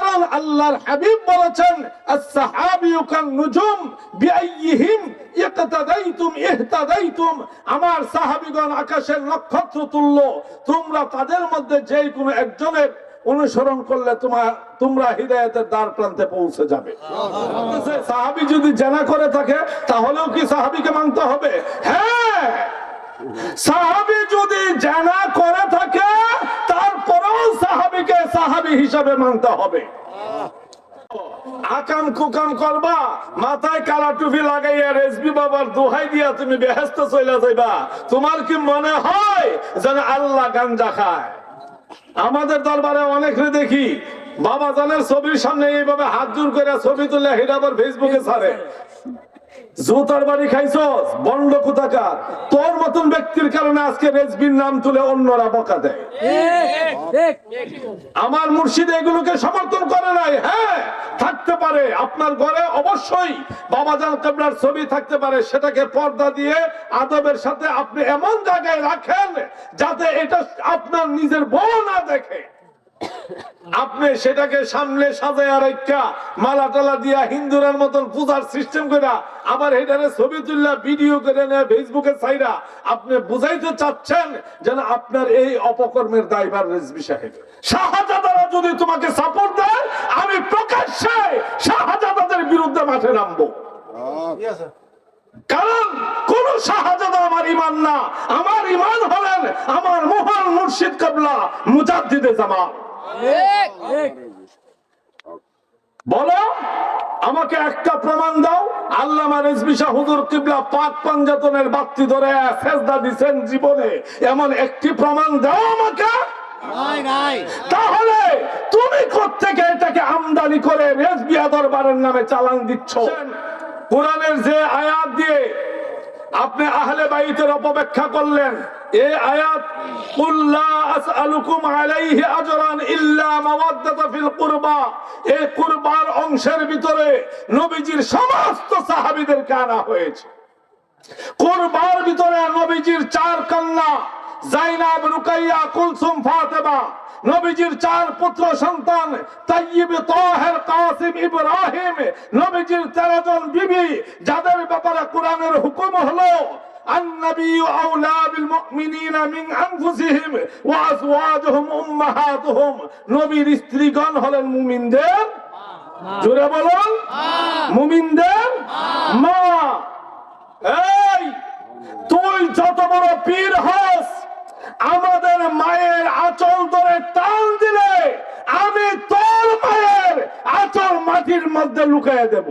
কারণ আল্লাহর হাবিব বলেছেন আস-সাহাবিয়ু কান-নুজুম বিআইয়িহিম ইকতাদাইতুম ইহতাদাইতুম, আমার সাহাবীগণ আকাশের নক্ষত্র তুল্য, তোমরা তাদের মধ্যে যে কোনো একজনের অনুসরণ করলে তোমরা হিদায়াতের দ্বার প্রান্তে পৌঁছে যাবে। সাহাবী যদি জেনা করে থাকে তাহলেও কি সাহাবীকে মানতে হবে? হ্যাঁ, সাহাবী যদি জেনা করে থাকে তারপরেও সাহাবীকে সাহাবী হিসাবে মানতে হবে। আকাম কুকাম করবা, মাথায় কালা টুপি লাগাইয়া রেজবি বাবার দোহাই দিয়া তুমি বেহেশতে চলে যাইবা, তোমার কি মনে হয় যেন আল্লাহ গাঞ্জা খায়? আমাদের দরবারে অনেকে দেখি বাবা জানের ছবির সামনে এইভাবে হাত জোর করে ছবি তুলে হেটা আবার ফেসবুকে ছাড়ে। জুতার বাড়ি খাইছস বন্ড কোথাকার, তোর মতন ব্যক্তির কারণে আজকে রেজবির নাম তুলে অন্যরা বকা দেয়। আমার মুর্শিদ এগুলোকে সমর্থন করে নাই। হ্যাঁ, থাকতে পারে আপনার ঘরে অবশ্যই বাবাজান কিবলার ছবি থাকতে পারে, সেটাকে পর্দা দিয়ে আদবের সাথে আপনি এমন জায়গায় রাখেন যাতে এটা আপনার নিজের বউ না দেখে। আপনি সেটাকে সামনে সাজায়া রাখা মালা টালা দিয়া হিন্দুরার মতন পূজার সিস্টেম করে আবার এটারে ছবি তুললা ভিডিও করে নেয় ফেসবুকে ছাইরা, আপনি বুঝাইতে চাচ্ছেন যেন আপনার এই অপকর্মের দায়ভার রেজভী সাহেব। শাহজাদারা যদি তোমাকে সাপোর্ট দেয়, আমি প্রকাশ্যে শাহজাদাদের বিরুদ্ধে মাঠে নামবো। কারণ কোন শাহজাদা আমার ইমান না, আমার ইমান হলেন আমার মহান মুর্শিদ কিবলা মুজাদ্দিদে জামান। বলো আমাকে একটা প্রমাণ দাও, আল্লামা রেজভী শাহ হুজুর কিবলা পাক পাঞ্জাতনের বাতি ধরে সেজদা দিবেন জীবনে, এমন একটি প্রমাণ দাও আমাকে। তাহলে তুমি কোত্থেকে এটাকে আমদানি করে রেজভী দরবারের নামে চালান দিচ্ছ? কোরআনের যে আয়াত দিয়ে আপনি আহলে বাইতের অপব্যাখ্যা করলেন, এই আয়াত কুল লা আসআলুকুম আলাইহি আজরান ইল্লা মাওয়াদ্দাতা ফিল কুরবা, এই কুরবার অংশের ভিতরে নবীজির সমস্ত সাহাবীদেরকে আনা হয়েছে। কুরবার ভিতরে নবীজির 4 কন্যা যায়নাব, রুকাইয়া, কুলসুম, ফাতেমা, নবীজির 4 পুত্র সন্তান তাইয়্যিব, তাহের, কাসিম, ইব্রাহিম, নবীজির 13 জন বিবি যাদের ব্যাপারে কোরআনের হুকুম হলো النبي أولى بالمؤمنين من أنفسهم وأزواجهم أمهاتهم, নবীর স্ত্রীগণ হলেন মুমিনদের, জোরে বলুন, মুমিনদের মা। এই তুই যত বড় পীর হস, আমাদের মায়ের আঁচল ধরে টান দিলে আমি তোর মায়ের আঁচল মাটির মধ্যে লুকিয়ে দেব।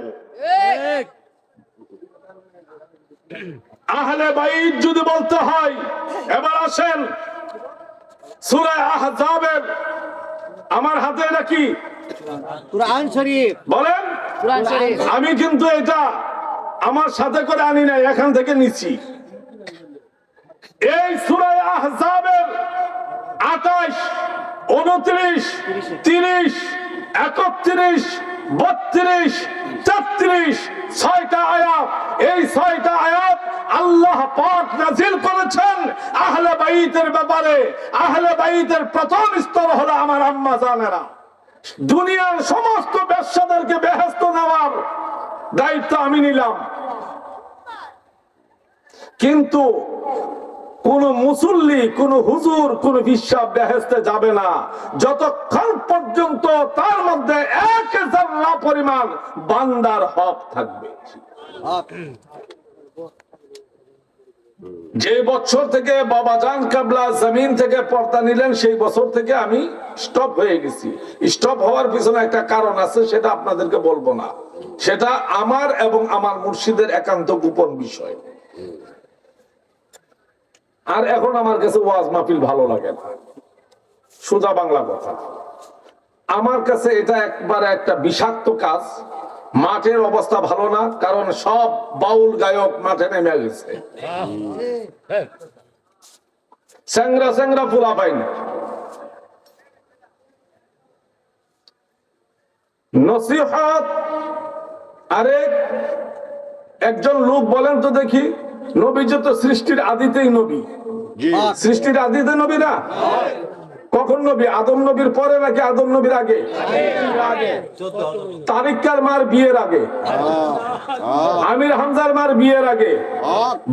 আহলে বাইত যদি বলতে হয়, এবার আসেন সূরা আহজাবের, আমার হাতে নাকি কুরআন শরীফ বলেন, কুরআন শরীফ, আমি কিন্তু এটা আমার সাথে করে আনি নাই, এখান থেকে নিচ্ছি। এই সূরা আহজাবের 28, 29, 30, 31, 32, 33, 6টা আয়াত। এই 6টা আয়াত আল্লাহ পাক নাযিল করেছেন আহলে বাইতের ব্যাপারে। আহলে বাইতের প্রথম স্তর হলো আমার আম্মা জানেরা। দুনিয়ার সমস্ত বেশ্যাদেরকে বেহেশতে নেওয়ার দায়িত্ব আমি নিলাম, কিন্তু কোন মুসল্লি, কোন হুজুর, কোন বিশ্বাস বেহেশতে যাবে না যতক্ষণ পর্যন্ত তার মধ্যে 1 যারা পরিমাণ বান্দার হক থাকবে। যে বছর থেকে বাবাজান কিবলা জমিন থেকে পর্দা নিলেন, সেই বছর থেকে আমি স্টপ হয়ে গেছি। স্টপ হওয়ার পিছনে একটা কারণ আছে, সেটা আপনাদেরকে বলবো না, সেটা আমার এবং আমার মুর্শিদের একান্ত গোপন বিষয়। আর এখন আমার কাছে ওয়াজ মাহফিল ভালো লাগে না, সোজা বাংলা কথা। আমার কাছে এটা একবারে একটা বিষাক্ত কাজ। মাঠের অবস্থা ভালো না, কারণ সব বাউল গায়ক মাঠে নেমে গেছে। স্যাংরা স্যাংরা পোলা পাইনি, নসিহত। আরে একজন লোক বলেন তো দেখি, নবী যে তো সৃষ্টির আদিতেই নবী, সৃষ্টির আদিতে নবী না? কখন নবী? আদম নবীর পরে নাকি আদম নবীর আগে? তারিকার মার বিয়ের আগে, আমির হামজার মার বিয়ের আগে,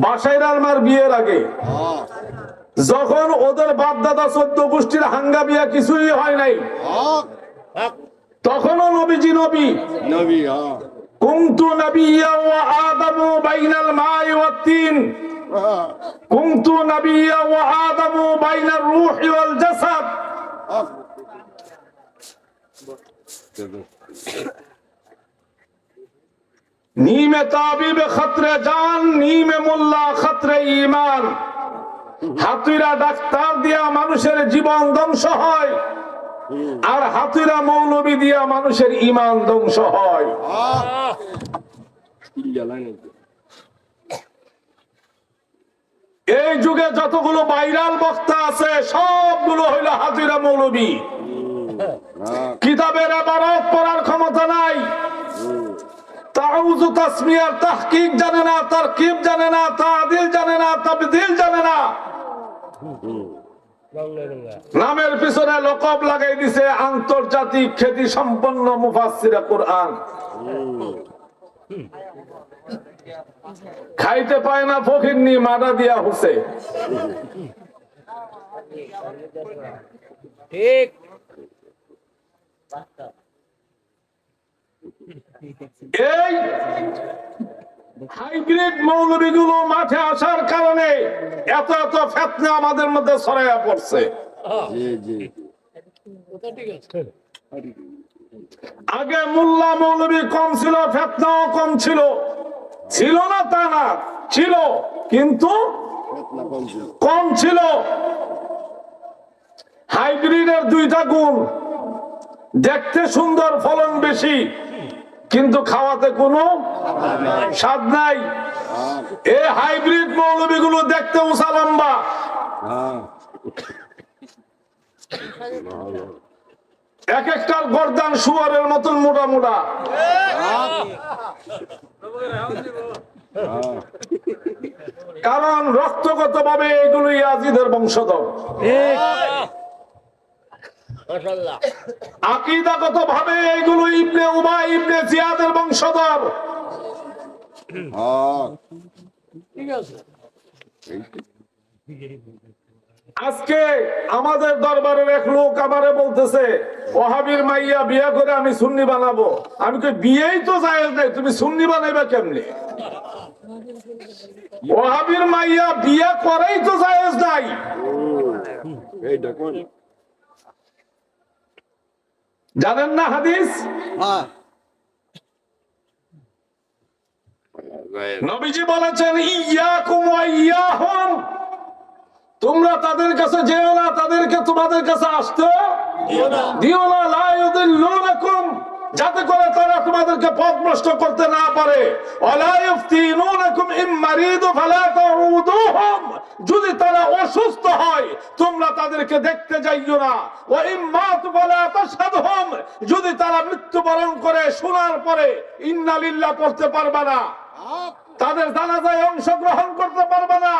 বাসাইরার মার বিয়ের আগে, যখন ওদের বাপ দাদা 14 গোষ্ঠীর হাঙ্গা বিয়া কিছুই হয় নাই, তখনও নবীজি নবী। কুনতু নাবিয়্যা ওয়া আদামু বাইনাল মাই ওয়াত তিন, কুনতু নাবিয়্যা ওয়া আদামু বাইনার রূহি ওয়াল জাসাদ। नीमे ताबिब खतरे जान, नीमे मुल्ला खतरे ईमान। হাতুইরা ডাক্তার দিয়া মানুষের জীবন ধ্বংস হয়, আর হাতুইরা মৌলবী দিয়া মানুষের ঈমান ধ্বংস হয়। এই যুগে যতগুলো ভাইরাল বক্তা আছে সবগুলো হইল হাতুইরা মৌলবী। কিতাবের ইবারত পড়ার ক্ষমতা নাই, তাউযু তাসমিয়ার তাহকিক জানে না, তারকিব জানে না, তাদিল জানে না, তাবদিল জানে না। নামের পিছনে লকব লাগাই দিছে আন্তর্জাতিক খ্যাতি সম্পন্ন মুফাসসিরে কুরআন। খাইতে পায় না ফকিরনি, মাদা দিয়া হইছে। ঠিক এই হাইব্রিড মৌলবীগুলো মাঠে আসার কারণে এত এত ফিতনা আমাদের মধ্যে ছড়াইয়া পড়ছে। আগে মোল্লা মৌলবী কম ছিল, ফিতনাও কম ছিল। ছিল না তা না, ছিল, কিন্তু কম ছিল। হাইব্রিডের দুইটা গুণ, দেখতে সুন্দর, ফলন বেশি, কিন্তু খাওয়াতে কোনো স্বাদ নাই। এই হাইব্রিড মৌলবী গুলো দেখতে উঁচা লম্বা, এক একটার গর্দান শুয়ারের মতন মোটা মোটা। কারণ রক্তগত ভাবে এগুলো ইয়াজিদের বংশধর, আকীদাগত ভাবে এগুলো ইবনে উবাই ইবনে জিয়াদের বংশধর। আজকে আমাদের দরবারের এক লোক আমারে বলতেছে, ওহাবীর মাইয়া বিয়ে করে আমি সুন্নি বানাবো। আমি কই বিয়েই তো জায়েজ নাই, তুমি সুন্নি বানাইবা কেমনে? ওহাবীর মাইয়া বিয়ে করেই তো জায়েজ নাই। জানেন না হাদিস? নবীজি বলেছেন, ইয়াকুম ওয়া ইয়াহুম, তোমরা তাদের কাছে যেও না, তাদেরকে তোমাদের কাছে আসতে দিও না। লা ইউদিল্লুনাকুম, যাতে করে তারা তোমাদেরকে পথভ্রষ্ট করতে না পারে। ওয়ালা ইফতিনুনাকুম ইম মারিদু ফালা তাউদুহুম, যদি তারা অসুস্থ হয় তোমরা তাদেরকে দেখতে যাইও না। ওয়া ইম মাতু ফালা তাশহাদুহুম, যদি তারা মৃত্যুবরণ করে শোনার পরে ইন্না লিল্লাহ পড়তে পারবে না, তাদের জানাজায় অংশগ্রহণ করতে পারবে না।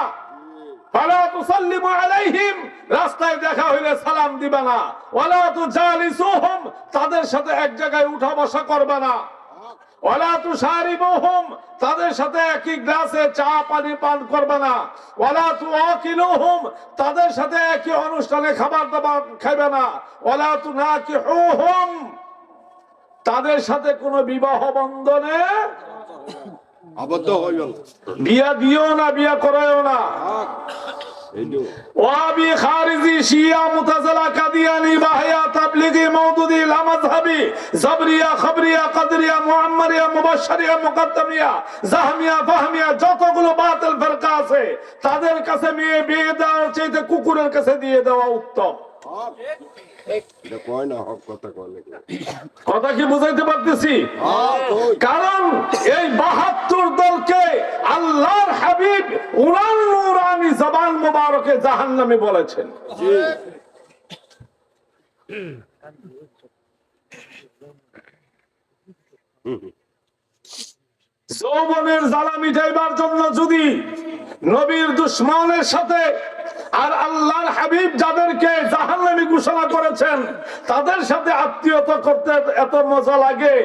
ফালা তুসাল্লিমু আলাইহিম, রাস্তায় দেখা হইলে সালাম দিবা না। ওয়ালা তুজালিসুহুম, তাদের সাথে এক জায়গায় উঠা বসা করবে না। ওয়ালা তুশারিবুহুম, তাদের সাথে একই গ্লাসে চা পানি পান করবে না। ওয়ালা তুআকিলুহুম, তাদের সাথে একই অনুষ্ঠানে খাবার দাবার খাবে না। ওয়ালা তুনাকিহুহুম, তাদের সাথে কোনো বিবাহ বন্ধনে আবদ্ধ হইল বিয়া দিও না, বিয়া করায়ও না। ওয়াহাবি, খারিজি, শিয়া, মুতাজিলা, কাদিয়ানি, বাহিয়া, তাবলিগি, মাউদুদি, লামাযহাবি, জাবরিয়া, খবরিয়া, কদরিয়া, মুআম্মারিয়া, মুবাশশারিয়া, মুকদ্দামিয়া, জাহমিয়া, ফাহমিয়া, যতগুলো বাতিল ফিরকা আছে তাদের কাছে মেয়ে বিয়ে দেওয়ার চাইতে কুকুরের কাছে দিয়ে দেওয়া উত্তম। কথা কি বুঝাইতে পারতেছি? কারণ এই ৭২ দলকে আল্লাহর হাবিব উনার নূরানি জবান মুবারকে জাহান্নামী বলেছেন। যৌবনের জ্বালা মিটাইবার জন্য যদি নবীর দুশ্মনের সাথে আর আল্লাহর হাবিব যাদেরকে জাহান্নামী ঘোষণা করেছেন তাদের সাথে আত্মীয়তা করতে এত মজা লাগে।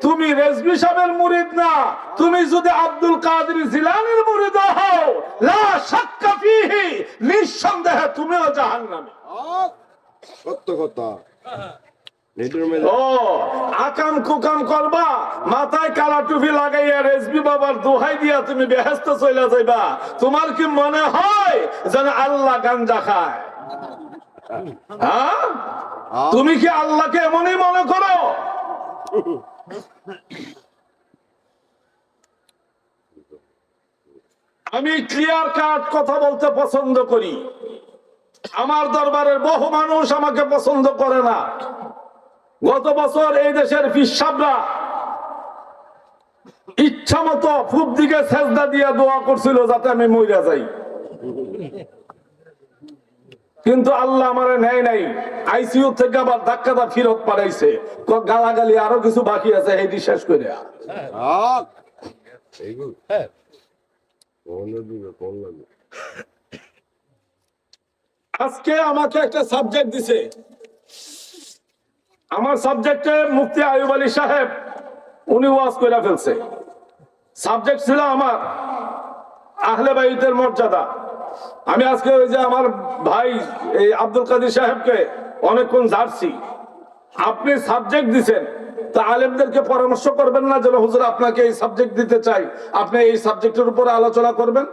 তুমি রেজভী সাহেবের মুরিদ না, তুমি যদি আব্দুল কাদের জিলানীর মুরিদ হও, লা শাক্কা ফীহি, নিঃসন্দেহে তুমিও জাহান্নামী। সত্য কথা। ও আকাম কুকাম করবা, মাথায় কালা টুপি লাগাইয়া রেজবি বাবার দোহাই দিয়া তুমি বেহেশতে চলে যাইবা। তোমার কি মনে হয় যেন আল্লাহ গাঞ্জা খায়? হ্যাঁ, তুমি কি আল্লাহকে এমনই মনে করো? আমি ক্লিয়ার কাট কথা বলতে পছন্দ করি। আমার দরবারের বহু মানুষ আমাকে পছন্দ করে না। গত বছর এই দেশের পিসাবরা ইচ্ছা মতো পূব দিকে সেজদা দিয়ে দোয়া করছিল যাতে আমি মইরা যাই, কিন্তু আল্লাহ আমারে নেয় নাই। আইসিইউ থেকে আবার ধাক্কাটা ফিরত পাঠাইছে, গালাগালি আরো কিছু বাকি আছে, এইটি শেষ করে। আজকে আমাকে একটা সাবজেক্ট দিছে, আমার সাবজেক্টে মুফতি আইয়ুব আলী সাহেব উনি ওয়াজ করে ফেলছে। সাবজেক্ট ছিল আমার আহলে বাইতের মর্যাদা। আমি আজকে ওই যে আমার ভাই এই আব্দুল কাদের সাহেবকে অনেকক্ষণ জানছি, আপনি সাবজেক্ট দিছেন, তা আলেমদেরকে পরামর্শ করবেন না যেন হুজুর আপনাকে এই সাবজেক্ট দিতে চাই, আপনি এই সাবজেক্টের উপরে আলোচনা করবেন?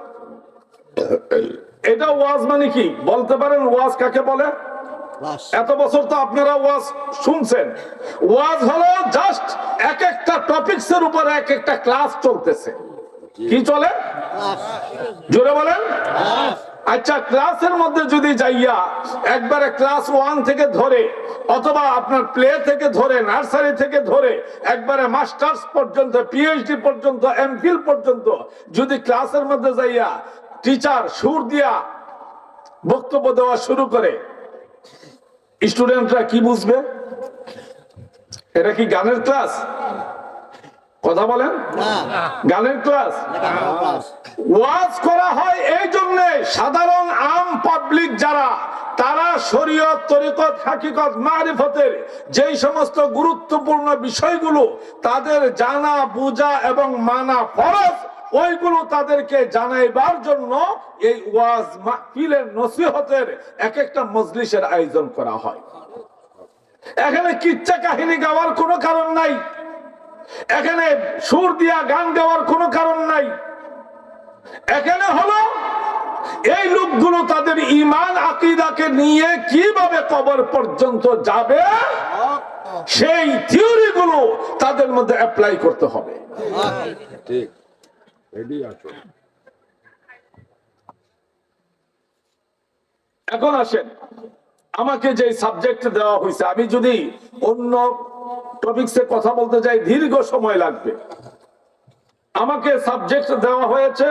এটা ওয়াজ মানে কি বলতে পারেন? ওয়াজ কাকে বলে? এত বছর তো আপনারা ওয়াজ শুনছেন। ওয়াজ হলো জাস্ট এক একটা টপিকস এর উপর এক একটা ক্লাস চলতেছে। কি চলে? জোরে বলেন। আচ্ছা, ক্লাসের মধ্যে যদি যাইয়া একবারে ক্লাস 1 থেকে ধরে অথবা আপনার প্লে থেকে ধরে নার্সারি থেকে ধরে একবারে মাস্টার্স পর্যন্ত পিএইচডি পর্যন্ত এমফিল পর্যন্ত যদি ক্লাসের মধ্যে যাইয়া টিচার সুর দিয়া বক্তব্য দেওয়া শুরু করে, স্টুডেন্টরা কি বুঝবে? এটা কি গানের ক্লাস? কথা বলেন, গানের ক্লাস? ওয়াজ করা হয় এই জন্য সাধারণ আম পাবলিক যারা, তারা শরীয়ত, তরিকত, হাকিকত, মারিফতের যেই সমস্ত গুরুত্বপূর্ণ বিষয়গুলো তাদের জানা বুঝা এবং মানা ফরজ, ওইগুলো তাদেরকে জানাইবার জন্য এই ওয়াজ মাহফিলের নসিহতের এক একটা মজলিসের আয়োজন করা হয়। এখানে কিচ্ছা কাহিনী গাওয়ার কোনো কারণ নাই, এখানে সুর দিয়া গান গাওয়ার কোনো কারণ নাই। এখানে হলো এই লোকগুলো তাদের ঈমান আকীদাকে নিয়ে কিভাবে কবর পর্যন্ত যাবে সেই থিওরি গুলো তাদের মধ্যে অ্যাপ্লাই করতে হবে। ঠিক, এটাই আছে। এখন আসেন, আমাকে যে সাবজেক্ট দেওয়া হয়েছে, আমি যদি অন্য টপিকসে কথা বলতে যাই দীর্ঘ সময় লাগবে। আমাকে সাবজেক্ট দেওয়া হয়েছে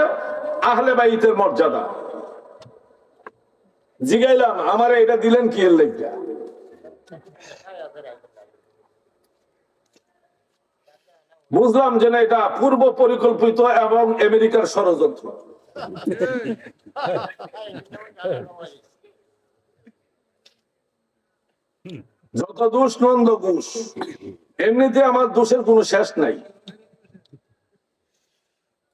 আহলে বাইতের মর্যাদা। জিগাইলাম আমারে এটা দিলেন কি এর লেখা? বুঝলাম যে না, এটা পূর্ব পরিকল্পিত এবং আমেরিকার ষড়যন্ত্র। যত দোষ নন্দ ঘোষ, এমনিতে আমার দোষের কোনো শেষ নাই।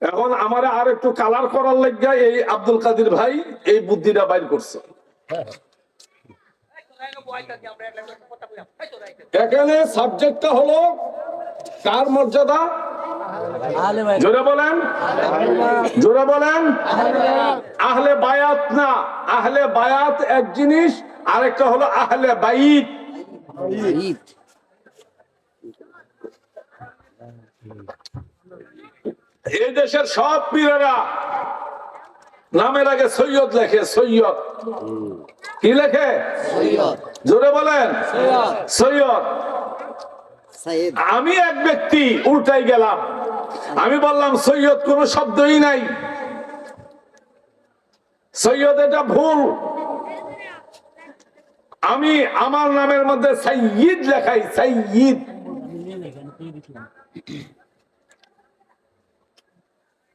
এখন আমার আর একটু কালার করার লাগা এই আব্দুল কাদের ভাই এই বুদ্ধিটা বাইর করছে। এখানে সাবজেক্টটা হলো কার মর্যাদা? জোরে বলেন, জোরে বলেন। আহলে বায়াত না, আহলে বায়াত এক জিনিস, আরেকটা হলো আহলে বাইত। এই দেশের সব পীরেরা নামের আগে সৈয়দ লেখে, সৈয়দ। কি লেখে? জোরে বলেন, সৈয়দ। আমি এক ব্যক্তি উল্টাই গেলাম, আমি বললাম সৈয়দ কোনো শব্দই নাই, সৈয়দ এটা ভুল। আমি আমার নামের মধ্যে সাইয়্যিদ লেখাই, সাইয়্যিদ।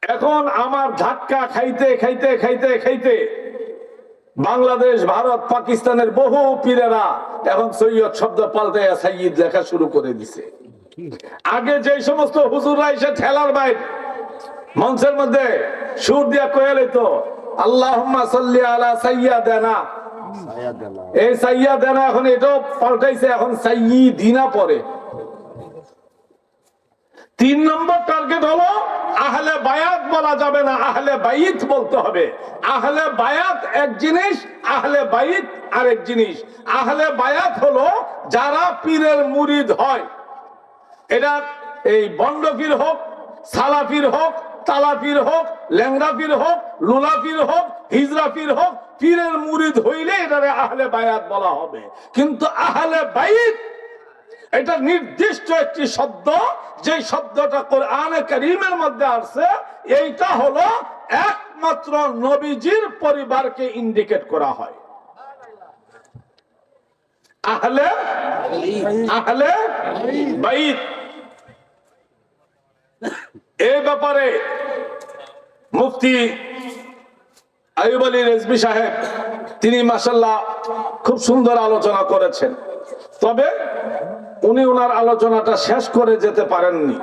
এখন আমার ধাক্কা খাইতে খাইতে খাইতে খাইতে বাংলাদেশ, ভারত, পাকিস্তানের বহু পীরেরা এখন সৈয়দ শব্দ পাল্টে সাইয়্যিদ লেখা শুরু করে দিছে। আগে যে সমস্ত হুজুররা এসে ঠেলার বাইর মঞ্চের মধ্যে সুর দিয়া কয়ে লইতো আল্লাহুম্মা সাল্লি আলা সাইয়্যিদানা, এই সাইয়্যিদানা এখন এটাও পাল্টাইছে, এখন সাইয়্যিদিনা পড়ে। 3 নম্বর টার্গেট হলো আহলে বায়াত বলা যাবে না, আহলে বাইত বলতে হবে। আহলে বায়াত এক জিনিস, আহলে বাইত আরেক জিনিস। আহলে বায়াত হলো যারা পীরের মুরিদ হয়, এটা এই বন্ডপীর হোক, সালাফির হোক, তালাফির হোক, ল্যাংড়াফির হোক, লুলাফির হোক, হিজরাফির হোক, পীরের মুরিদ হইলে এটারে আহলে বায়াত বলা হবে। কিন্তু আহলে বাইত এটা নির্দিষ্ট একটি শব্দ, যে শব্দটা কোরআনে কারীমের মধ্যে আছে। এইটা হলো একমাত্র নবীজির পরিবারকে ইন্ডিকেট করা হয়। আহলে আহলে বাইত। এই ব্যাপারে মুফতি আইয়ুব আলী রেজভী সাহেব তিনি মাশাআল্লাহ খুব সুন্দর আলোচনা করেছেন। তবে উনি ওনার আলোচনাটা শেষ করে যেতে পারেননি।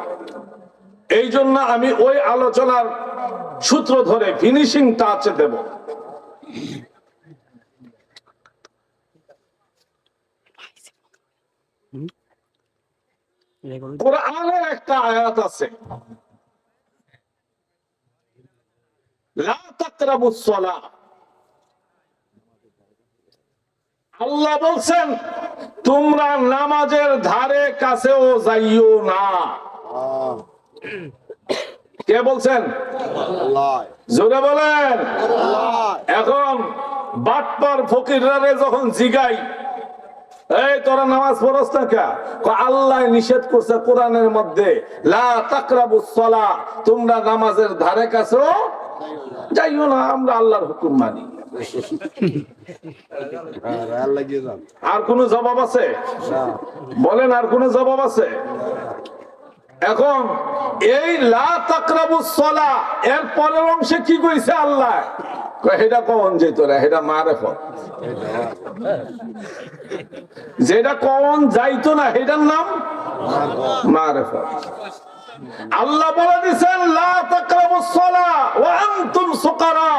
এই জন্য আমি ওই আলোচনার সূত্র ধরে ফিনিশিং টাচ দেব। কোরআনের একটা আয়াত আছে, লা তাকরাবুস সালাহ। আল্লাহ বলছেন তোমরা নামাজের ধারে কাছেও যাইও না। কে বলছেন? জোরে বলেন। এখন বাটপার ফকিররা যখন জিগাই, এই তোরা নামাজ পড়ছ না কে? আল্লাহ নিষেধ করছে কোরআনের মধ্যে, লা তাকরাবুস সালাহ, তোমরা নামাজের ধারে কাছেও যাইও না। আমরা আল্লাহর হুকুম মানি। আর কোন জবাব আছে? বলেন, আর কোন জবাব আছে? এখন এই লা তাকরাবুস সালাহ এর পরের অংশে কি কইছে আল্লাহ? এটা কখন যেত না, এটা মারেফত। যেটা কখন যাইতো না এটার নাম মারেফত। আল্লাহ বলে দিয়েছেন লা তাকরাবুস সালাহ ওয়া আনতুম সুকারা,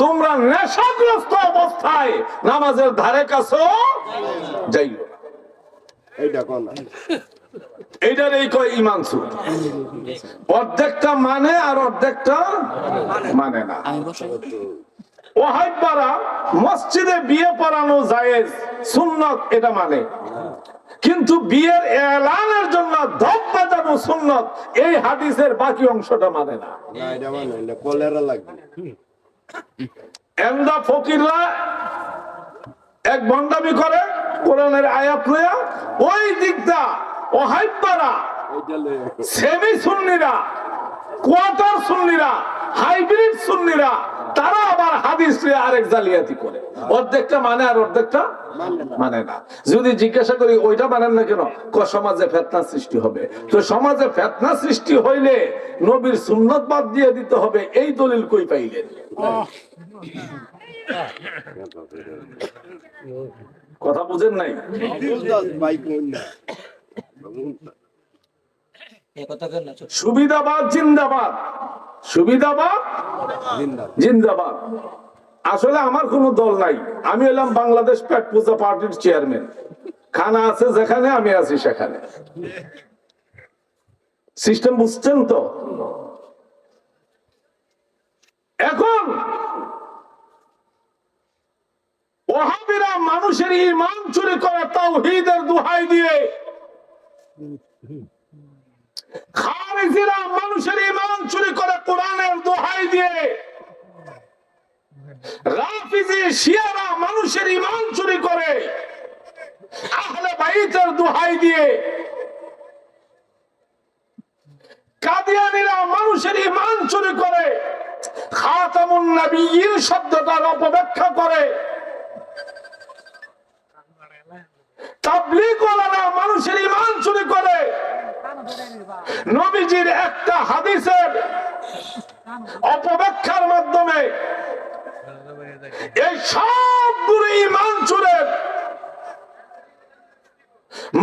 তোমরা নেশাগ্রস্ত অবস্থায় নামাজের ধারে কাছেও যাইও না। এইটা কোন? এইটারই কয় ঈমান সুদ। অর্ধেকটা মানে আর অর্ধেকটা মানে না। ওয়াহাবীরা মসজিদে বিয়ে পড়ানো জায়েজ, সুন্নাত এটা মানে, কিন্তু বিয়ের এলানের জন্য ধপ বাজানো সুন্নাত, এই হাদিসের বাকি অংশটা মানে না। না এটা মানে এটা কলেরা লাগবে। এমদা ফকিররা এক ভণ্ডামি করে কোরআনের আয়াত লইয়া, ওই দিকটা ওয়াহাবীরা, সেমি সুন্নিরা, কোয়ার্টার সুন্নিরা, হাইব্রিড সুন্নিরা, তারা আবার হাদিস নিয়ে আরেক জালিয়াতি করে, অর্ধেকটা মানে আর অর্ধেকটা মানে না। যদি জিজ্ঞাসা করি ওইটা মানেন না কেন, সমাজে ফিতনা সৃষ্টি হবে। তো সমাজে ফিতনা সৃষ্টি হইলে নবীর সুন্নাত বাদ দিয়ে দিতে হবে, এই দলিল কই পাইলেন? কথা বুঝেন নাই? সুবিধাবাদ জিন্দাবাদ, সুবিধাবাদ জিন্দাবাদ। আসলে আমার কোনো দল নাই, আমি হলাম বাংলাদেশ পেট পূজা পার্টির চেয়ারম্যান। খানা আছে যেখানে, আমি আছি সেখানে। সিস্টেম বুঝছেন তো? এখন ওয়াহাবীরা মানুষের ঈমান চুরি করে তাওহীদের দোহাই দিয়ে, খারিজিরা মানুষের ঈমান চুরি করে কোরআনের দোহাই দিয়ে, রাফিজি শিয়ারা মানুষের ঈমান চুরি করে আহলে বাইতের দোহাই দিয়ে, কাদিয়ানীরা মানুষের ঈমান চুরি করে খাতামুন নবিয়্যিন শব্দটার অপব্যাখ্যা করে, তাবলীগওয়ালারা মানুষের ঈমান চুরি করে নবীজির একটা হাদিসের অপব্যাখ্যার মাধ্যমে এই সবগুলো ঈমান চুরের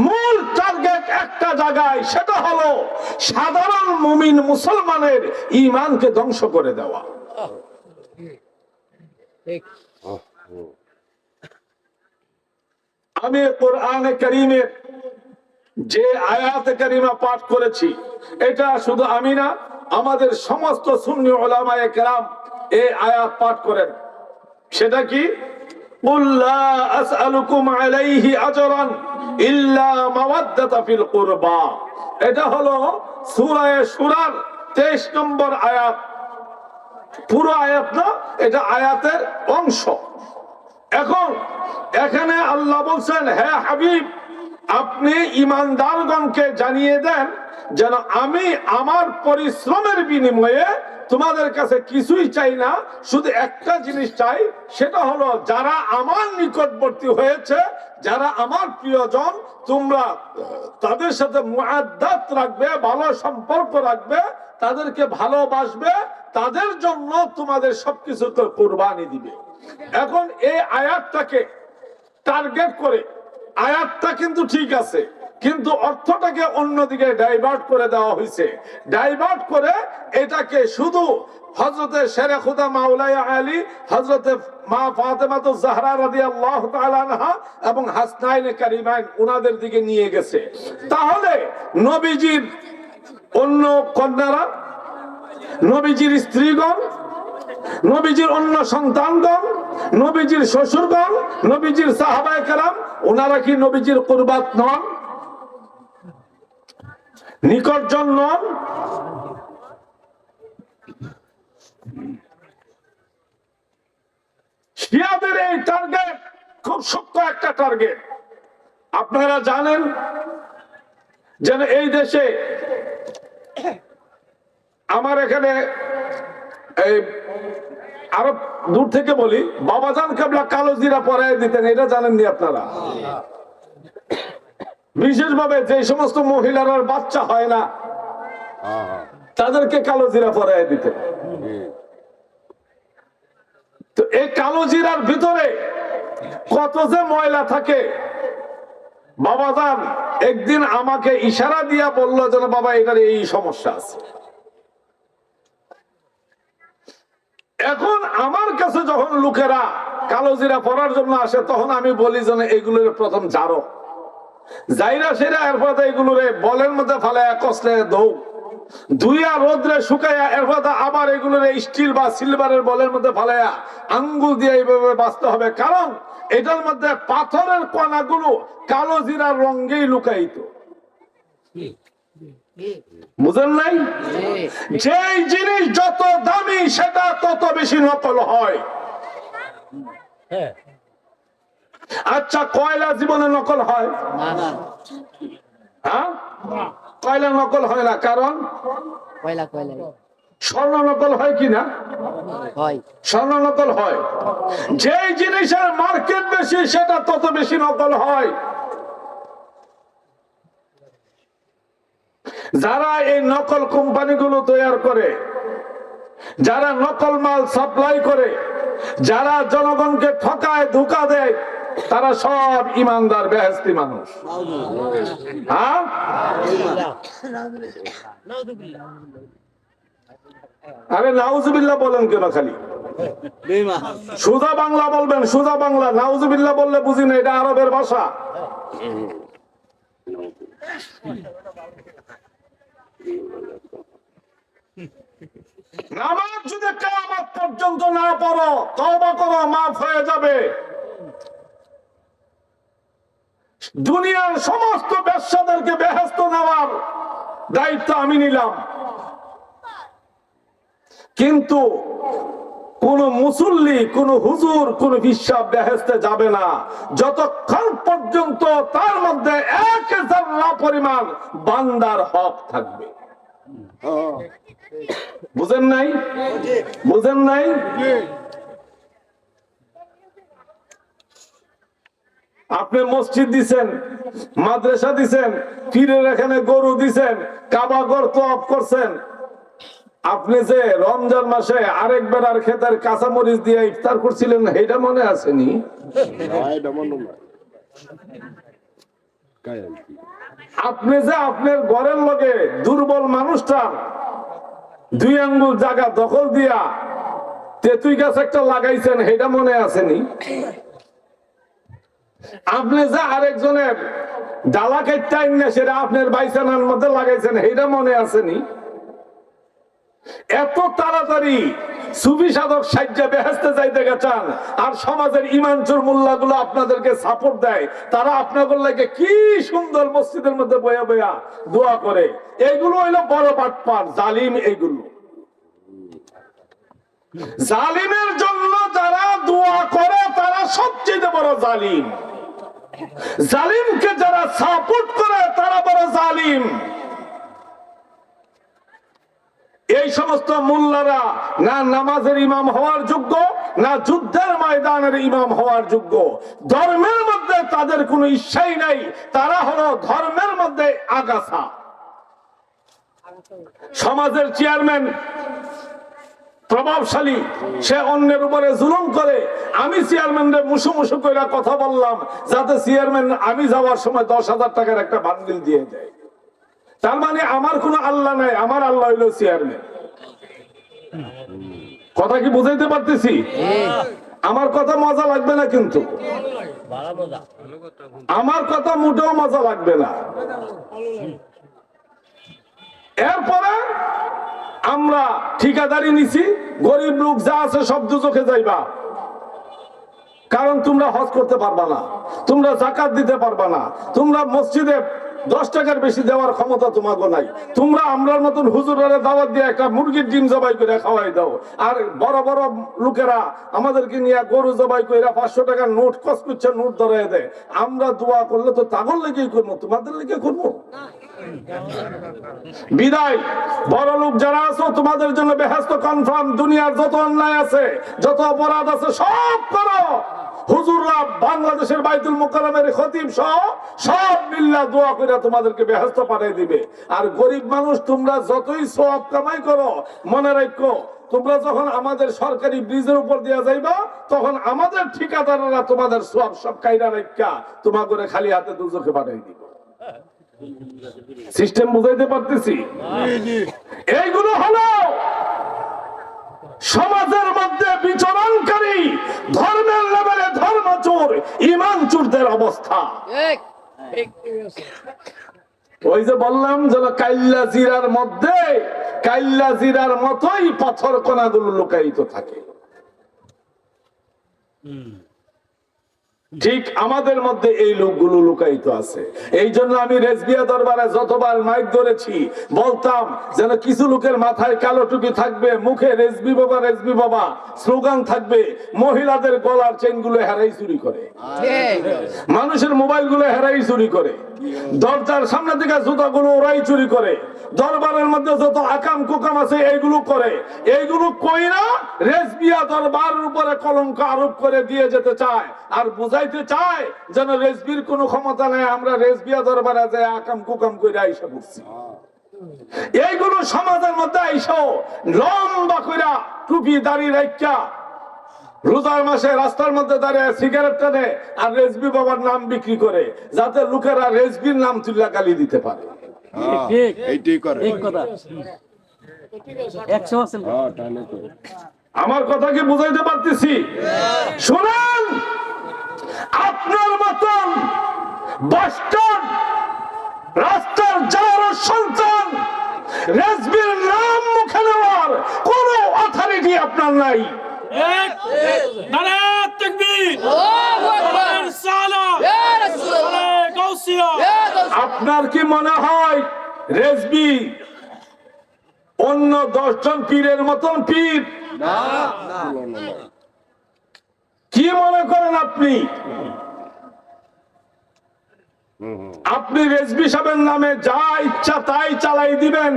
মূল টার্গেট একটা জায়গায়, সেটা হলো সাধারণ মুমিন মুসলমানের ঈমানকে ধ্বংস করে দেওয়া। আমি কোরআনে কারীমের যে আয়াতে কারিমা পাঠ করেছি, এটা শুধু আমি না, আমাদের সমস্ত সুন্নি উলামায়ে কেরাম এই আয়াত পাঠ করেন। সেটা কি? কুল লা আসআলুকুম আলাইহি আজরান ইল্লা মাওয়াদ্দাতা ফিল কুরবা। এটা হলো সূরা শুরার 23 নম্বর আয়াত। পুরো আয়াত না, এটা আয়াতের অংশ। এখন এখানে আল্লাহ বলছেন, হে হাবিব, আপনি ঈমানদারগণকে জানিয়ে দেন যেন আমি আমার পরিশ্রমের বিনিময়ে তোমাদের কাছে কিছুই চাই না, শুধু একটা জিনিস চাই, সেটা হলো যারা আমার নিকটবর্তী হয়েছে, যারা আমার প্রিয়জন, তোমরা তাদের সাথে মুআদ্দাত রাখবে, ভালো সম্পর্ক রাখবে, তাদেরকে ভালোবাসবে, তাদের জন্য তোমাদের সবকিছু তো কুরবানি দিবে। এখন এই আয়াতটাকে টার্গেট করে, আয়াতটা কিন্তু ঠিক আছে, কিন্তু অর্থটাকে অন্যদিকে ডাইভার্ট করে দেওয়া হয়েছে। ডাইভার্ট করে এটাকে শুধু হযরতে শেরে খুদা মাওলানা আলী, হযরতে মা ফাতেমাতুজ জাহরা রাদিয়াল্লাহু তাআলা আনহা এবং হাসনাইনে কারিমাইন উনাদের দিকে নিয়ে গেছে। তাহলে নবীজির অন্য কন্যারা, নবীজির স্ত্রীগণ, নবীজির অন্য সন্তানগণ, নবীজির শ্বশুরগণ, নবীজির সাহাবায়ে কেরাম, ওনারা কি নবীজির কুরবাত নন? নিকটজন নন? শিয়াদের এই টার্গেট খুব শক্ত একটা টার্গেট। আপনারা জানেন যেন এই দেশে, আমার এখানে এই আরো দূর থেকে বলি, বাবাজান কেবলা কালো জিরা পরায় দিতেন, এটা জানেননি আপনারা? বিশেষভাবে যে সমস্ত মহিলারা বাচ্চা হয় না, তাদেরকে কালো জিরা পরায় দিতেন। তো এই কালো জিরার ভিতরে কত যে ময়লা থাকে, বাবাজান একদিন আমাকে ইশারা দিয়া বললো যেন, বাবা এটার এই সমস্যা আছে। এখন আমার কাছে যখন লোকেরা কালো জিরা পরার জন্য আসে, তখন আমি বলি যেন এগুলোর প্রথম জারো যাইরা সেরা, এরপর এগুলোরে বলের মধ্যে ফালাইয়া কষলে দৌ ধুইয়া রোদ্রে শুকাইয়া, এরপর আবার এগুলোরে স্টিল বা সিলভারের বলের মধ্যে ফালাইয়া আঙ্গুল দিয়ে এইভাবে বাঁচতে হবে, কারণ এটার মধ্যে পাথরের কণাগুলো কালো জিরার রঙেই লুকায়িত। বুঝেন নাই? যেই জিনিস যত দামি সেটা তত বেশি নকল হয়। আচ্ছা, কয়লা জীবনে নকল হয়? হ্যাঁ, কয়লা নকল হয় না, কারণ স্বর্ণ নকল হয় কিনা? স্বর্ণ নকল হয়। যেই জিনিসের মার্কেট বেশি সেটা তত বেশি নকল হয়। যারা এই নকল কোম্পানিগুলো তৈরি করে, যারা নকল মাল সাপ্লাই করে, যারা জনগণকে ঠকায়, ধোঁকা দেয়, তারা সব ইমানদার বেহেশতি মানুষ। হ্যাঁ, আরে নাউজুবিল্লাহ বলেন কেন খালি? সুজা বাংলা বলবেন, সুজা বাংলা। নাউজুবিল্লাহ বললে বুঝি না, এটা আরবের ভাষা। নামাজ যদি কিয়ামত পর্যন্ত না পড়ো, তওবা করো, মাফ হয়ে যাবে। দুনিয়ার সমস্ত ব্যবসাদেরকে বেহেশত নেওয়ার দায়িত্ব আমি নিলাম, কিন্তু কোন মুসল্লি, কোন হুজুর, কোন বিশ্বাস বেহেশতে যাবে না যতক্ষণ পর্যন্ত তার মধ্যে এক যারা পরিমাণ বান্দার হক থাকবে। বুঝেন নাই? বুঝেন নাই? আপনি মসজিদ দিছেন, মাদ্রাসা দিছেন, পীরের এখানে গরু দিছেন, কাবা ঘর তওয়াফ করছেন, আপনি যে রমজান মাসে আরেক বেলার খেতের কাঁচামরিচ দিয়ে ইফতার করছিলেন এটা মনে আসেনি? আপনি যে আপনার ঘরের লগে দুর্বল মানুষটা 2 আঙ্গুল জায়গা দখল দিয়া তেঁতুল গাছ একটা লাগাইছেন এটা মনে আসেনি? আপনি যে আরেকজনের ডালা কেটে আইন সেটা আপনার বাইসানার মধ্যে লাগাইছেন এটা মনে আসেনি? এত তাড়াতাড়ি সুফি সাধক সাজ্জা বেহেশতে যাইতে গেছেন আর সমাজের ইমানচোর মোল্লাগুলো আপনাদেরকে সাপোর্ট দেয়, তারা আপনাদের লাগে কি সুন্দর মসজিদের মধ্যে বয়া বয়া দোয়া করে। এইগুলো হইলো বড় বাটপার জালিম। এইগুলো জালিমের জন্য যারা দোয়া করে তারা সবচেয়ে বড় জালিম। জালিমকে যারা সাপোর্ট করে তারা বড় জালিম। এই সমস্ত মোল্লারা না নামাজের ইমাম হওয়ার যোগ্য, না যুদ্ধের ময়দানের ইমাম হওয়ার যোগ্য। ধর্মের মধ্যে তাদের কোনো ইচ্ছাই নাই, তারা হলো ধর্মের মধ্যে আগাছা। সমাজের চেয়ারম্যান প্রভাবশালী, সে অন্যের উপরে জুলুম করে। আমি চেয়ারম্যানদের মুসু মুসু করে কথা বললাম যাতে চেয়ারম্যান আমি যাওয়ার সময় 10,000 টাকার একটা বান্ডিল দিয়ে দেয়। তার মানে আমার কোনো আল্লাহ নাই, আমার আল্লাহ হইল চেয়ারম্যান। কথা কি বুঝাইতে পারতেছি? আমার কথা মজা লাগবে না, কিন্তু আমার কথা মোটেও মজা লাগবে না। এরপরে আমরা ঠিকাদারি নিছি, গরিব লোক যা আছে সব দুজকে যাইবা, কারণ তোমরা হজ করতে পারবা না, তোমরা যাকাত দিতে পারবা না, তোমরা মসজিদে 10 টাকার বেশি দেওয়ার ক্ষমতা তোমাকে নাই। তোমরা আমরার মতন হুজুরের দাওয়াত দিয়ে একটা মুরগির ডিম জবাই করে খাওয়াই দাও, আর বড় বড় লোকেরা আমাদেরকে নিয়ে গরু জবাই করে 500 টাকার নোট কসকুচ্ছে নোট ধরে দেয়। আমরা দোয়া করলে তো তাগর লেগেই করবো, তোমাদের লেগে করবো। বিদায় বড় লোক যারা আছো তোমাদের জন্য বেহেশত কনফার্ম। দুনিয়ার যত অন্যায় আছে, যত অপরাধ আছে সব করো। হুজুররা বাংলাদেশের বাইতুল মুকাররমের খতিব সহ সব মিল্লা দোয়া করে তোমাদেরকে বেহেশত পাঠিয়ে দিবে। আর গরিব মানুষ তোমরা যতই সওয়াব কামাই করো, মনে রাখো তোমরা যখন আমাদের সরকারি ব্রিজের উপর দিয়ে যাইবা তখন আমাদের ঠিকাদাররা তোমাদের সওয়াব সব কাইরা রাখা তোমাকে খালি হাতে দুজকে পাঠিয়ে দিবে। সিস্টেম বুঝাইতে পারতেছি? এইগুলো হলো সমাজের মধ্যে বিচরণকারী ধর্মের লেভেলে ধর্মচোর ইমান চোরদের অবস্থা। ওই যে বললাম যেন কাইল্লা জিরার মধ্যে কাইল্লা জিরার মতোই পাথর কণাগুলো লুকায়িত থাকে। ঠিক আমাদের মধ্যে এই লোকগুলো লুকায়িত আছে। এই জন্য আমি রেজবিয়া দরবারে যতবার মাইক ধরেছি বলতাম যেন কিছু লোকের মাথায় কালো টুপি থাকবে, মুখে রেজবি বাবা স্লোগান থাকবে, মহিলাদের গলার চেন গুলো হেরাই চুরি করে, মানুষের মোবাইল গুলো হেরাই চুরি করে, দরজার সামনে থেকে জুতাগুলো ওরাই চুরি করে, দরবারের মধ্যে যত আকাম কুকাম আছে এইগুলো করে। এইগুলো কইরা রেজবিয়া দরবারের উপরে কলঙ্ক আরোপ করে দিয়ে যেতে চায় আর বুঝাইতে চায় যেন রেজবির কোনো ক্ষমতা নেই, আমরা রেজবিয়া দরবারে যে আকাম কুকাম করে আইসা করছি। এইগুলো সমাজের মধ্যে আইসো লম্বা কইরা টুপি দাড়ি রাখা রোজার মাসে রাস্তার মধ্যে দাঁড়িয়ে সিগারেট টানে আর রেজবি বাবার নাম বিক্রি করে যাতে লোকেরা রেজবির নাম তুল্লা গালি দিতে পারে। আমার কথা কি বুঝাইতে পারতেছি? শুনেন, আপনার মতন বাস্টার্ড রাস্তার যাওয়ার সন্তান রেজবির নাম মুখে নেওয়ার কোন অথরিটি আপনার নাই। আপনার কি মনে হয় রেজবি অন্য 10 জন পীরের মতন পীর? কি মনে করেন আপনি? আপনি রেজবি সাহেবের নামে যা ইচ্ছা তাই চালাই দিবেন।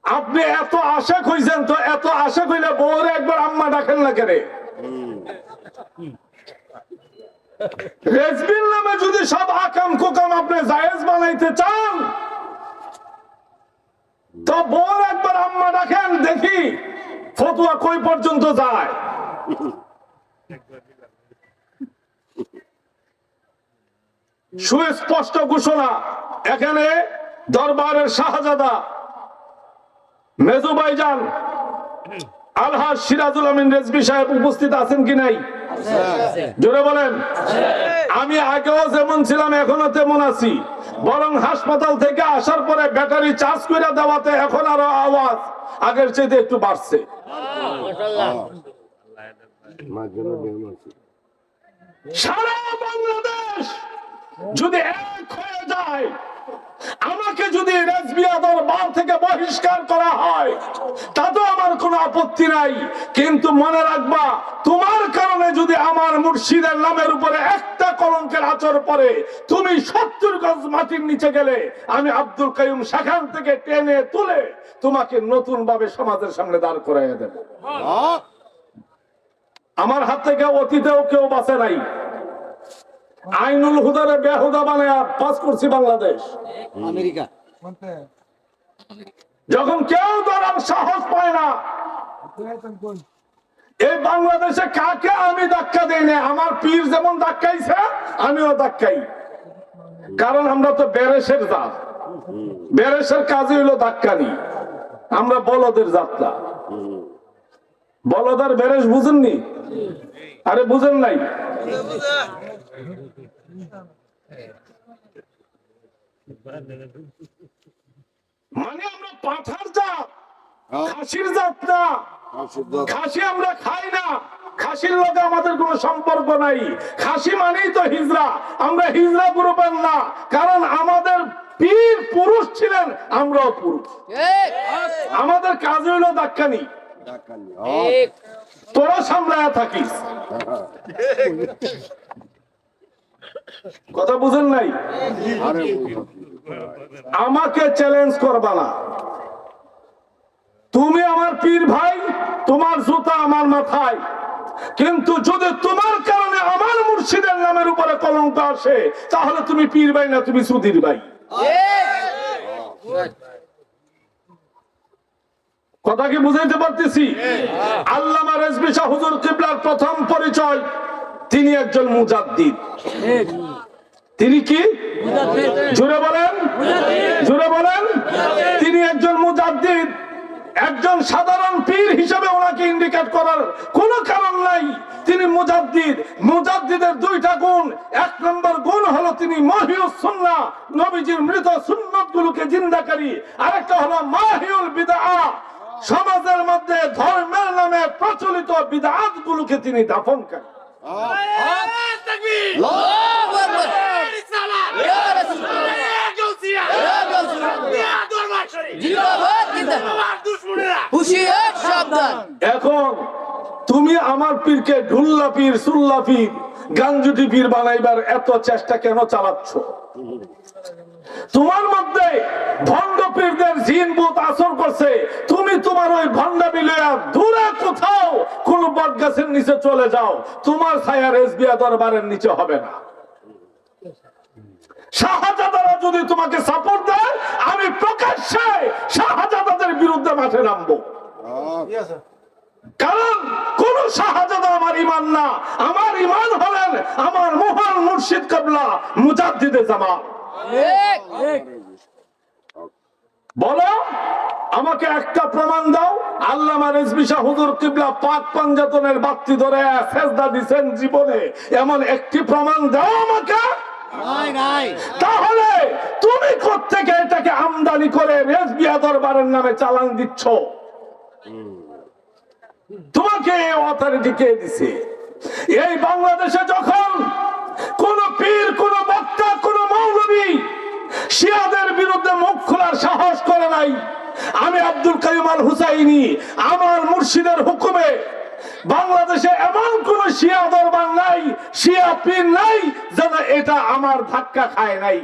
আপনি এত আশা হইছেন তো এত আশা হইলে বউরে একবার আম্মা ডাকেন না কেন? রেজবির নামে যদি সব আকাম কুকাম আপনি জায়েজ বানাইতে চান তো বোন একবার আম্মা ডাকেন, দেখি ফতুয়া কই পর্যন্ত যায়। সুস্পষ্ট ঘোষণা, এখানে দরবারের শাহজাদা মেজু ভাইজান আলহাজ সিরাজুল আমিন রেজভী সাহেব উপস্থিত আছেন কি নাই? জোরে বলেন। আমি আগেও যেমন ছিলাম এখনো তেমন আছি, বরং হাসপাতাল থেকে আসার পরে ব্যাটারি চার্জ করে দেওয়াতে এখন আরো আওয়াজ আগের চেয়ে একটু বাড়ছে। সারা বাংলাদেশ যদি এক হয়ে যায়, আমাকে যদি রেজবিয়া দরবার থেকে বহিষ্কার করা হয় তাতেও আমার কোনো আপত্তি নাই, কিন্তু মনে রাখবা তোমার কারণে যদি আমার মুর্শিদের নামের উপরে একটা কলঙ্কের আঁচড় পড়ে, তুমি 70 গজ মাটির নিচে গেলে আমি আব্দুল কাইয়ুম সেখান থেকে টেনে তুলে তোমাকে নতুন ভাবে সমাজের সামনে দাঁড় করাইয়া দেব। আমার হাত থেকে অতীতেও কেউ বাঁচে নাই। আইনুল হুদারে বেহুদা বানায় পাস করছি বাংলাদেশ, আমেরিকা। যখন কেউ ধরার সাহস পায় না, এই বাংলাদেশে কাকে আমি ধাক্কা দেই না, আমার পীর যেমন ধাক্কাইছে আমিও ধাক্কাই। কারণ আমরা তো বেরেশের জাত, বেরেশের কাজই হলো ধাক্কানি। আমরা বলদের যাত্রা, বলদার বেরেশ বুঝেননি? আরে বুঝেন নাই? মানে আমরা পাঠার জাত, খাসির জাত না। খাসি আমরা খাই না, খাসির লগে আমাদের কোনো সম্পর্ক নাই। খাসি মানেই তো হিজরা, আমরা হিজরা গ্রুপের না, কারণ আমাদের পীর পুরুষ ছিলেন, আমরাও পুরুষ। আমাদের কাজ হইল দাক্কানি, তোরা সামলায়া থাকিস। কথা বুঝেন নাই? আমাকে চ্যালেঞ্জ করবা না। তুমি আমার পীর ভাই, তোমার জুতা আমার মাথায়, কিন্তু যদি তোমার কারণে আমার মুর্শিদের নামের উপরে কলঙ্ক আসে তাহলে তুমি পীর ভাই না, তুমি সুধীর ভাই। কথা কি বুঝাইতে পারতেছি? আল্লামা রেজভী শাহ হুজুর কিবলার প্রথম পরিচয়, তিনি একজন মুজাদ্দিদ। তিনি কি? জোরে বলেন, জোরে বলেন। তিনি একজন মুজাদ্দিদ। একজন সাধারণ পীর হিসেবে ওনাকে ইন্ডিকেট করার কোনো কারণ নাই। তিনি মুজাদ্দিদ। মুজাদ্দিদের দুইটা গুণ, এক নম্বর গুণ হলো তিনি মাহিউস সুন্নাহ, নবীজির মৃত সুন্নাতগুলোকে জিন্দাকারী। আরেকটা হলো মাহিউল বিদআহ, সমাজের মধ্যে ধর্মের নামে প্রচলিত বিদআতগুলোকে তিনি দাফনকারী। এখন তুমি আমার পীরকে ঢুল্লা পীর, সুল্লা পীর, গাঞ্জুটি পীর বানাইবার এত চেষ্টা কেন চালাচ্ছ? তোমার মধ্যে ভণ্ড পীরদের জিন ভূত আসর করছে। তুমি তোমার ওই ভণ্ডামি লইয়া দূরে কোথাও কোন বট গাছের নিচে চলে যাও, তোমার ছায়া রেজবিয়া দরবারের নিচে হবে না। শাহজাদারা যদি তোমাকে সাপোর্ট দেয়, আমি প্রকাশ্যে শাহজাদাদের বিরুদ্ধে মাঠে নামবো। কারণ কোন শাহজাদা আমার ইমান না, আমার ইমান হলেন আমার মহান মুর্শিদ কিবলা মুজাদ্দিদে জামান। বলো, আমাকে একটা প্রমাণ দাও। আল্লামা রেজভী শাহ হুজুর কিবলা পাক পাঞ্জাতনের বাতি ধরে সেজদা দিবেন জীবনে, এমন একটি প্রমাণ দাও আমাকে। তাহলে তুমি কোত্থেকে এটাকে আমদানি করে রেজবিয়া দরবারের নামে চালান দিচ্ছ? তোমাকে এই অথরিটি কে দিছে? এই বাংলাদেশে যখন কোন পীর, কোন বক্তা, কোন মৌলবী শিয়াদের বিরুদ্ধে মুখ খোলার সাহস করে নাই, আমি আব্দুল কাইয়ুম আল হুসাইনি আমার মুর্শিদের হুকুমে বাংলাদেশে এমন কোন শিয়া দরবার নাই, শিয়া পীর নাই যেন এটা আমার ধাক্কা খায় নাই।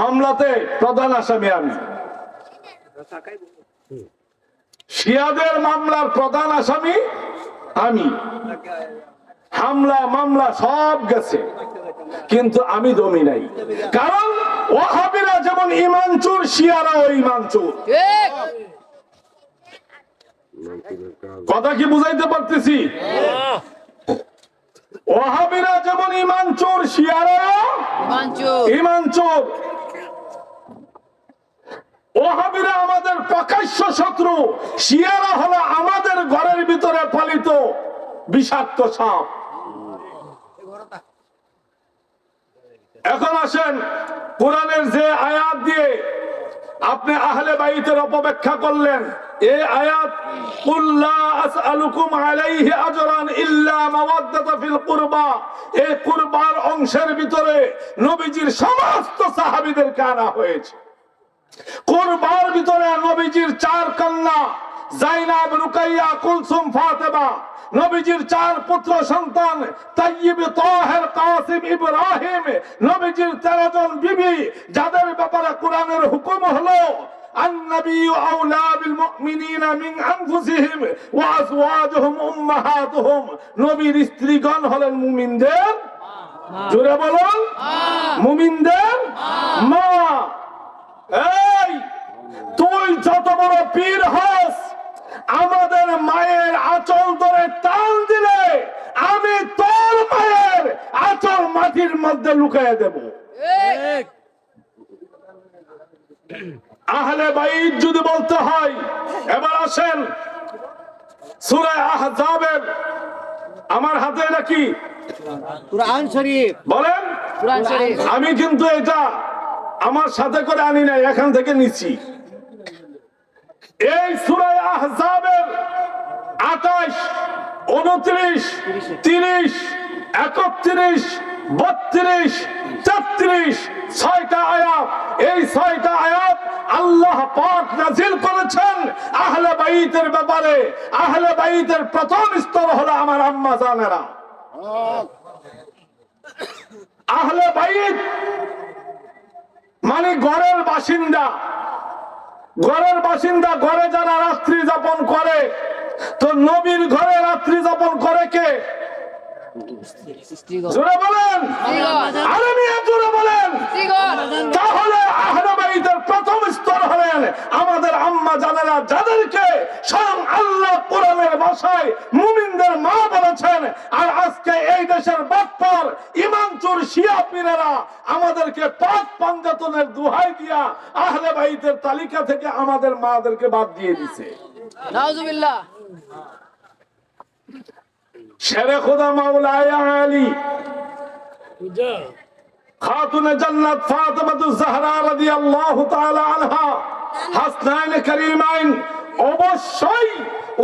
মামলাতে প্রধান আসামি আমি, শিয়াদের মামলার প্রধান আসামি আমি। হামলা মামলা সব গেছে, কিন্তু আমি দমি নাই। কারণ ওয়াহাবিরা যেমন ঈমান চোর, শিয়ারাও ঈমান চোর। ঠিক। কথা কি বুঝাইতে পারতেছি? ওয়াহাবিরা যেমন ঈমান চোর, শিয়ারাও মানচুর। ঈমান চোর। ওয়াহাবিরা আমাদের প্রকাশ্য শত্রু, শিয়ারা হলো আমাদের ঘরের ভিতরে পালিত বিষাক্ত সাপ। এখন আসেন কোরআনের যে আয়াত দিয়ে আপনি আহলে বাইতের অপব্যাখ্যা করলেন, এই আয়াত কুল লা আসআলুকুম আলাইহি আজরান ইল্লা মাওয়াদ্দাতা ফিল কুরবা, এই কুরবার অংশের ভিতরে নবীজির সমস্ত সাহাবীদেরকে আনা হয়েছে। কুরবার ভিতরে নবীজির 4 কন্যা যায়নাব, রুকাইয়া, কুলসুম, ফাতেমা, নবীজির 4 পুত্র সন্তান তাইয়্যিব, তাহের, কাসিম, ইব্রাহিম, নবীজির 13 জন বিবি, যাদের ব্যাপারে কোরআনের হুকুম হলো النبي أولى بالمؤمنين من أنفسهم وأزواجهم أمهاتهم, নবীর স্ত্রীগণ হলেন মুমিনদের, জোরে বলুন, মুমিনদের মা। এই তুই যত বড় পীর হস, আমাদের মায়ের আঁচল ধরে টান দিলে আমি তোর মায়ের আঁচল মাটির মধ্যে লুকিয়ে দেব। ঠিক। আহলে বাইত যদি বলতে হয়, এবার আসেন সূরা আহজাবের, আমার হাতে এটা কি কুরআন শরীফ। বলেন? কুরআন শরীফ। আমি কিন্তু এটা আমার সাথে করে আনি নাই, এখান থেকে নিচ্ছি। এই সূরা আহজাবের 28, 29, 30, 31, 32, 33, 6টা আয়াত। এই 6টা আয়াত আল্লাহ পাক নাযিল করেছেন আহলে বাইতের ব্যাপারে। আহলে বাইতের প্রথম স্তর হলো আমার আম্মা জানেরা। আহলে বাইত মানে ঘরের বাসিন্দা। ঘরের বাসিন্দা, ঘরে যারা রাত্রি যাপন করে, তো নবীর ঘরে রাত্রি যাপন করে কে? স্ত্রীগণ। জোরে বলেন, স্ত্রীগণ। আরে মিয়া জোরে বলেন। স্ত্রীগণ। তাহলে আহলে বাইতের প্রথম স্তর হলেন আমাদের আম্মা জানেরা, যাদেরকে স্বয়ং আল্লাহ কোরআনের ভাষায় মুমিনদের মা বলেছেন। আর আজকে এই দেশের বাটপার ঈমানচোর শিয়া পীরেরা আমাদেরকে পাক পাঞ্জাতনের দোহাই দিয়া আহলে বাইতের তালিকা থেকে আমাদের মাদেরকে বাদ দিয়ে দিছে। নাউজুবিল্লাহ। শেরে খোদা মাওলানা আলী খাতুনে জান্নাত ফাতেমাতুজ জাহরা রাদিয়াল্লাহু তাআলা আনহা, হাসনাইন কারীমাইন, অবশ্যই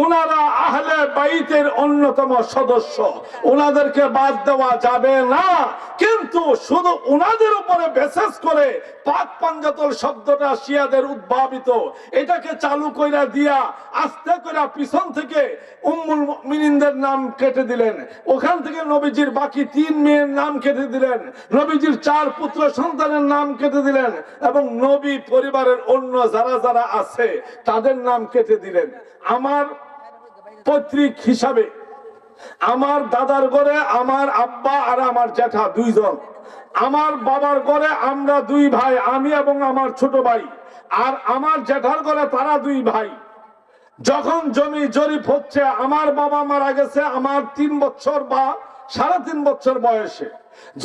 ওনারা আহলে বাইতের অন্যতম সদস্য। ওনাদেরকে বাদ দেওয়া যাবে না। কিন্তু শুধু ওনাদের উপরে বিশেষ করে পাক পাঞ্জাতল শব্দটা শিয়াদের উদ্ভাবিত, এটাকে চালু কইরা দিয়া আস্তে কইরা পিছন থেকে উম্মুল মুমিনিনদের নাম কেটে দিলেন। ওখান থেকে নবীজির বাকি 3 মেয়ের নাম কেটে দিলেন, নবীজির 4 পুত্র সন্তানের নাম কেটে দিলেন, এবং নবী পরিবারের অন্য যারা যারা আছে তাদের নাম কেটে দিলেন। আমার পৈতৃক হিসাবে আমার দাদার ঘরে আমার আব্বা আর আমার জ্যাঠা 2 জন, আমার বাবার ঘরে আমরা 2 ভাই, আমি এবং আমার ছোট ভাই, আর আমার জ্যাঠার ঘরে তারা 2 ভাই। যখন জমি জরিপ হচ্ছে, আমার বাবা মারা গেছে আমার 3 বছর বা 3.5 বছর বয়সে।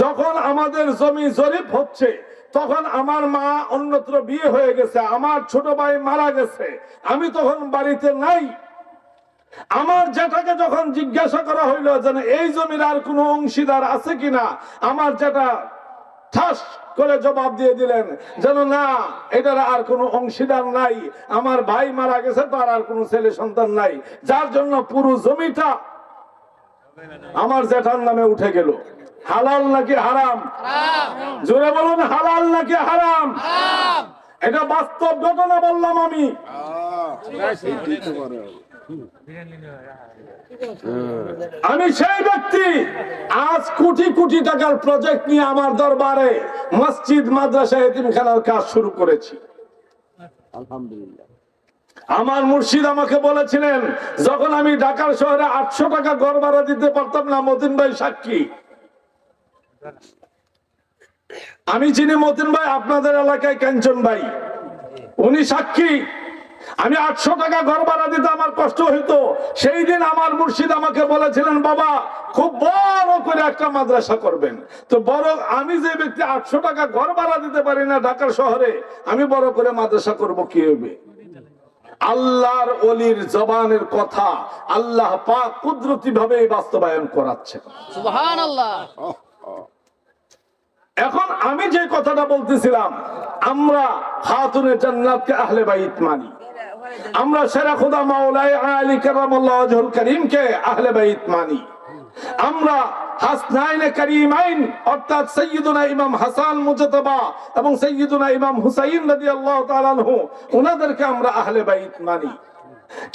যখন আমাদের জমি জরিপ হচ্ছে, তখন আমার মা অন্যত্র বিয়ে হয়ে গেছে, আমার ছোট ভাই মারা গেছে, আমি তখন বাড়িতে নাই। আমার জ্যাঠাকে যখন জিজ্ঞাসা করা হইল যে এই জমির আর কোনো অংশীদার আছে কিনা, আমার জ্যাঠা ঠাস করে জবাব দিয়ে দিলেন যেন না, এটার আর কোনো অংশীদার নাই, আমার ভাই মারা গেছে, তার আর কোনো ছেলে সন্তান নাই, যার জন্য পুরো জমিটা আমার জ্যাঠার নামে উঠে গেল। হালাল নাকি হারাম? জোরে বলুন, হালাল নাকি হারাম? এটা বাস্তব ঘটনা বললাম আমি। আমি সেই ব্যক্তি, আজ কোটি কোটি টাকার প্রজেক্ট নিয়ে আমার দরবারে মসজিদ, মাদ্রাসা, এতিমখানার কাজ শুরু করেছি। আলহামদুলিল্লাহ। আমার মুর্শিদ আমাকে বলেছিলেন, যখন আমি ঢাকার শহরে 800 টাকা ঘর ভাড়া দিতে পারতাম না, মতিন ভাই সাক্ষী, আমি চিনি মতিন ভাই, আপনাদের এলাকায় কাঞ্চন ভাই, উনি সাক্ষী। আমি 800 টাকা ঘর ভাড়া দিতে আমার কষ্ট হইতো। সেই দিন আমার মুর্শিদ আমাকে বলেছিলেন, বাবা খুব বড় করে একটা মাদ্রাসা করবেন। তো বড়, আমি যে ব্যক্তি 800 টাকা ঘর ভাড়া দিতে পারি না ঢাকার শহরে, আমি বড় করে মাদ্রাসা করব কি হবে? আল্লাহর ওলির জবানের কথা আল্লাহ পাক কুদরতি ভাবে বাস্তবায়ন করাচ্ছেন। সুবহানাল্লাহ। এখন আমি যে কথাটা বলতেছিলাম, আমরা খাতুনে জান্নাতকে আহলে বাইত মানি, আমরা সেরা খোদা মাওলাই আলী কারামাল্লাহু ওয়াজহুল কারীমকে আহলে বাইত মানি, আমরা হাসনাইনে কারীমাইন অর্থাৎ সাইয়্যিদুনা ইমাম হাসান মুজতাবা এবং সাইয়্যিদুনা ইমাম হুসাইন রাদিয়াল্লাহু তাআলা আনহু ওনাদেরকে আমরা আহলে বাইত মানি।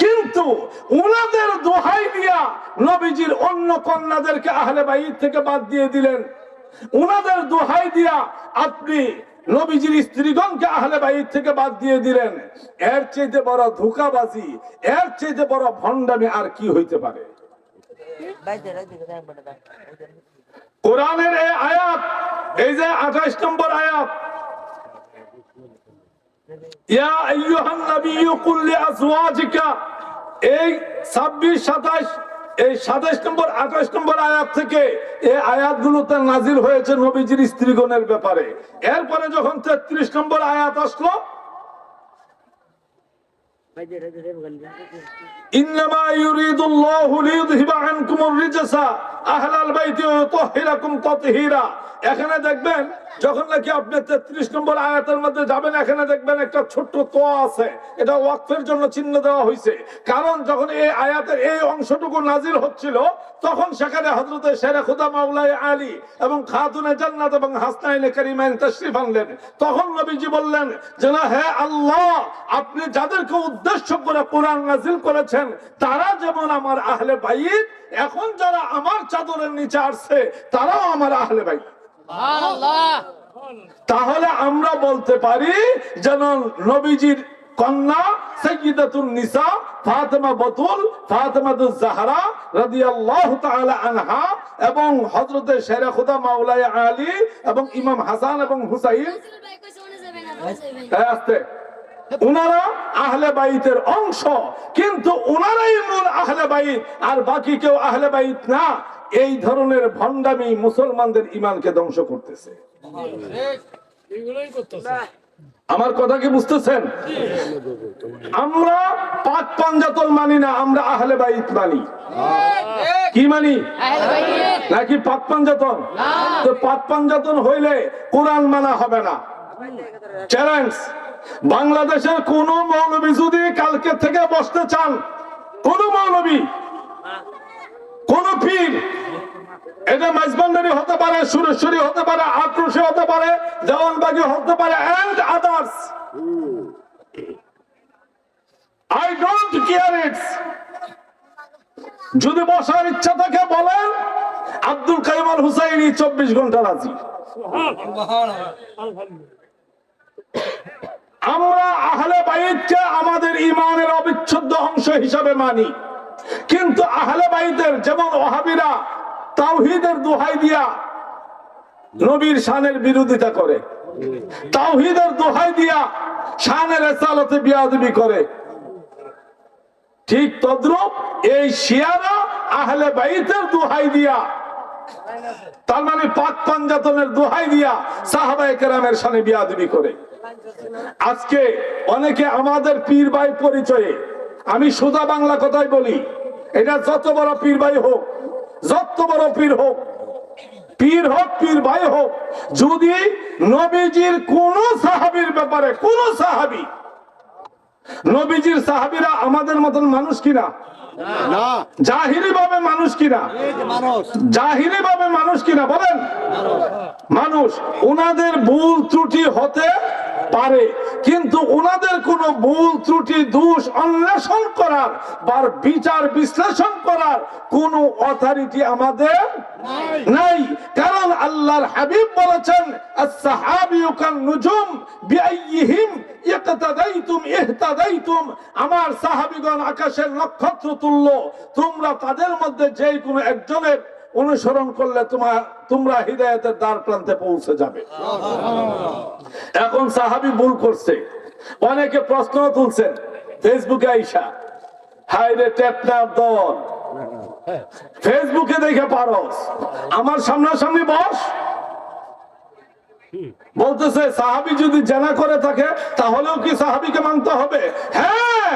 কিন্তু ওনাদের দোহাই দিয়া নবীজির অন্য কন্যাদেরকে আহলে বাইত থেকে বাদ দিয়ে দিলেন। ওনাদের দোহাই দিয়া আপনি নবীজির স্ত্রীগণকে আহলে বাইত থেকে বাদ দিয়ে দিলেন। এর চাইতে বড় ধোঁকাবাজি, এর চাইতে বড় ভণ্ডামি আর কি হইতে পারে? কোরআনের এই আয়াত, এই যে 28 নম্বর আয়াত, ইয়া আইয়ুহান নাবিয়্যু কুল লিআজওয়াজিকা, এই 26, 27, এই 27 নম্বর 28 নম্বর আয়াত থেকে এই আয়াতগুলোতে নাজিল হয়েছে নবীজির স্ত্রীগণের ব্যাপারে। এরপরে যখন 33 নম্বর আয়াত আসলো, ইন্নামা ইউরিদুল্লাহু লিইউযহিবা আনকুমুর রিজসা আহলাল বাইতি ওয়া ইউতাহহিরাকুম তাতহীরা। এখানে দেখবেন যখন নাকি আপনি 33 নম্বর আয়াতের মধ্যে যাবেন, এখানে দেখবেন একটা ছোট্ট তোয়া আছে, এটা ওয়াকফের জন্য চিহ্ন দেওয়া হয়েছে। কারণ যখন এই আয়াতের এই অংশটুকু নাজিল হচ্ছিল, তখন সেখানে হযরতে শেরে খুদা মাওলাই আলী এবং খাতুনে জান্নাত এবং হাসনাইনে কারীমাইন তাশরীফ আনলেন। তখন নবীজি বললেন যে না, হে আল্লাহ, আপনি যাদেরকে উদ্দেশ্য করে কোরআন নাজিল করেছেন তারা যেমন আমার আহলে বাইত, এখন যারা আমার চাদরের নিচে আসছে তারাও আমার আহলে বাইত। সুবহানাল্লাহ। তাহলে আমরা বলতে পারি যেন নবীজির কন্যা সাইয়্যিদাতুন নিসা ফাতেমা বাতুল, ফাতেমাতুজ জাহরা রাদিয়াল্লাহু তাআলা আনহা এবং হযরতে শেরে খুদা মাওলাই আলী এবং ইমাম হাসান এবং হুসাইন, আস্তে, উনারা আহলে বাইতের অংশ, কিন্তু উনারাই মূল আহলে বাইত আর বাকি কেউ আহলে বাইত না। এই ধরনের ভণ্ডামি মুসলমানদের ঈমানকে ধ্বংস করতেছে। আমার কথা কি বুঝতেছেন? আমরা পাক পাঞ্জাতন মানি না, আমরা আহলে বাইত মানি। কি মানি? আহলে বাইত। নাকি পাক পাঞ্জাতন? তো পাক পাঞ্জাতন হইলে কোরআন মানা হবে না। চ্যালেঞ্জ, বাংলাদেশের কোন মৌলবী যদি কালকে থেকে বসতে চান, কোন মৌলবী, কোন পীর, এটা মাইজবান্ডারি হতে পারে, সুরেশ্বরী হতে পারে, আক্রোশী হতে পারে, দেওয়ানবাগী হতে পারে, and others, I don't care it, যদি বসার ইচ্ছা থাকে বলেন, আব্দুল কাইয়ুম আল হুসাইনি 24 ঘন্টা রাজি। আমরা আহলে বাইতকে আমাদের ঈমানের অবিচ্ছেদ্য অংশ হিসাবে মানি, কিন্তু আহলে বাইতের যেমন ওয়াহাবীরা তাওহীদের দোহাই দিয়া নবীর শানের বিরোধিতা করে, তাওহীদের দোহাই দিয়া শানের রিসালাতে বিয়াদবি করে, ঠিক তদ্রূপ এই শিয়ারা আহলে বাইতের দোহাই দিয়া, তার মানে পাক পাঞ্জাতনের দোহাই দিয়া সাহাবায়ে কেরামের শানে বিয়াদবি করে। আজকে অনেকে আমাদের পীর ভাই পরিচয়ে, আমি সোজা বাংলা কথাই বলি, এটা যত বড় পীর ভাই হোক, যত বড় পীর হোক, পীর হোক, পীর ভাই হোক, যদি নবীজির কোন সাহাবীর ব্যাপারে, কোন সাহাবী, নবীজির সাহাবীরা আমাদের মতন মানুষ কিনা? না, জাহিরি ভাবে মানুষ কিনা? মানুষ। জাহিরি ভাবে মানুষ কিনা বলেন? মানুষ। ওনাদের ভুল ত্রুটি হতে পারে, কিন্তু ওনাদের কোন ভুল ত্রুটি দোষ অন্বেষণ করার বা বিচার বিশ্লেষণ করার কোন অথরিটি আমাদের নাই। কারণ আল্লাহর হাবিব বলেছেন, আস-সাহাবিয়ু কান-নুজুম বিআইয়িহিম ইকতাদাইতুম ইহতাদাইতুম, আমার সাহাবীগণ আকাশের নক্ষত্র তুল্য, তোমরা তাদের মধ্যে যে কোনো একজনের অনুসরণ করলে তোমরা হিদায়াতের দ্বার প্রান্তে পৌঁছে যাবে। এখন সাহাবী ভুল করছে, অনেকে প্রশ্ন তুলছেন ফেসবুকে আইসা, হাই রে টেটনার দল, ফেসবুকে দেখে পারস, আমার সামনাসামনি বস। বলতেছে সাহাবী যদি জেনা করে থাকে তাহলেও কি সাহাবীকে মানতে হবে? হ্যাঁ,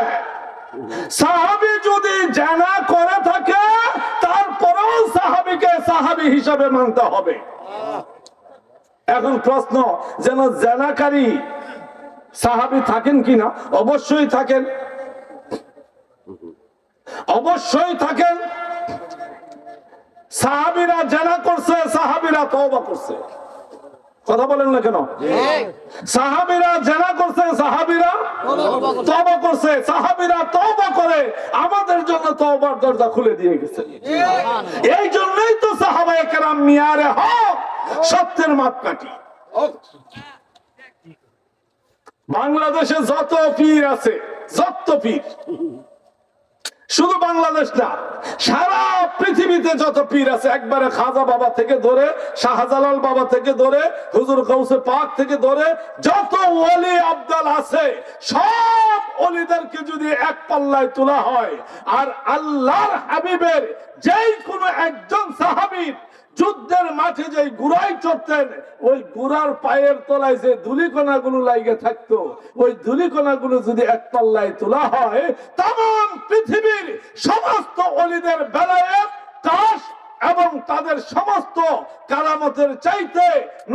সাহাবী যদি জেনা করে থাকে তারপরেও সাহাবীকে সাহাবী হিসাবে মানতে হবে। এখন প্রশ্ন, যেন জেনাকারী সাহাবী থাকেন কিনা? অবশ্যই থাকেন, অবশ্যই থাকেন। সাহাবীরা জেনা করছে, সাহাবীরা তওবা করছে। কথা বলেন না কেন? সাহাবীরা জেনা করছে, সাহাবীরা তওবা করছে। সাহাবীরা তওবা করে আমাদের জন্য তওবার দরজা খুলে দিয়ে গেছে। এই জন্যই তো সাহাবায়ে কেরাম মিয়ারে হক, সত্যের মাপকাঠি। বাংলাদেশে যত পীর আছে, যত পীর, শুধু বাংলাদেশ না, সারা পৃথিবীতে যত পীর আছে, একবারে খাজা বাবা থেকে ধরে, শাহজালাল বাবা থেকে ধরে, হুজুর গাউসে পাক থেকে ধরে, যত ওলি আব্দাল আছে, সব ওলিদেরকে যদি এক পাল্লায় তোলা হয়, আর আল্লাহর হাবিবের যেই কোনো একজন সাহাবীর যুদ্ধের মাঠে যে গুড়াই চড়তেন, ওই গুড়ার পায়ের তলায় যে ধুলিকণা গুলো লাগে থাকতো, ওই ধুলিকণা গুলো যদি এক পাল্লায় তোলা হয়, তাম পৃথিবীর সমস্ত ওলিদের বেলায়েত, কাশ এবং তাদের সমস্ত কারামতের চাইতে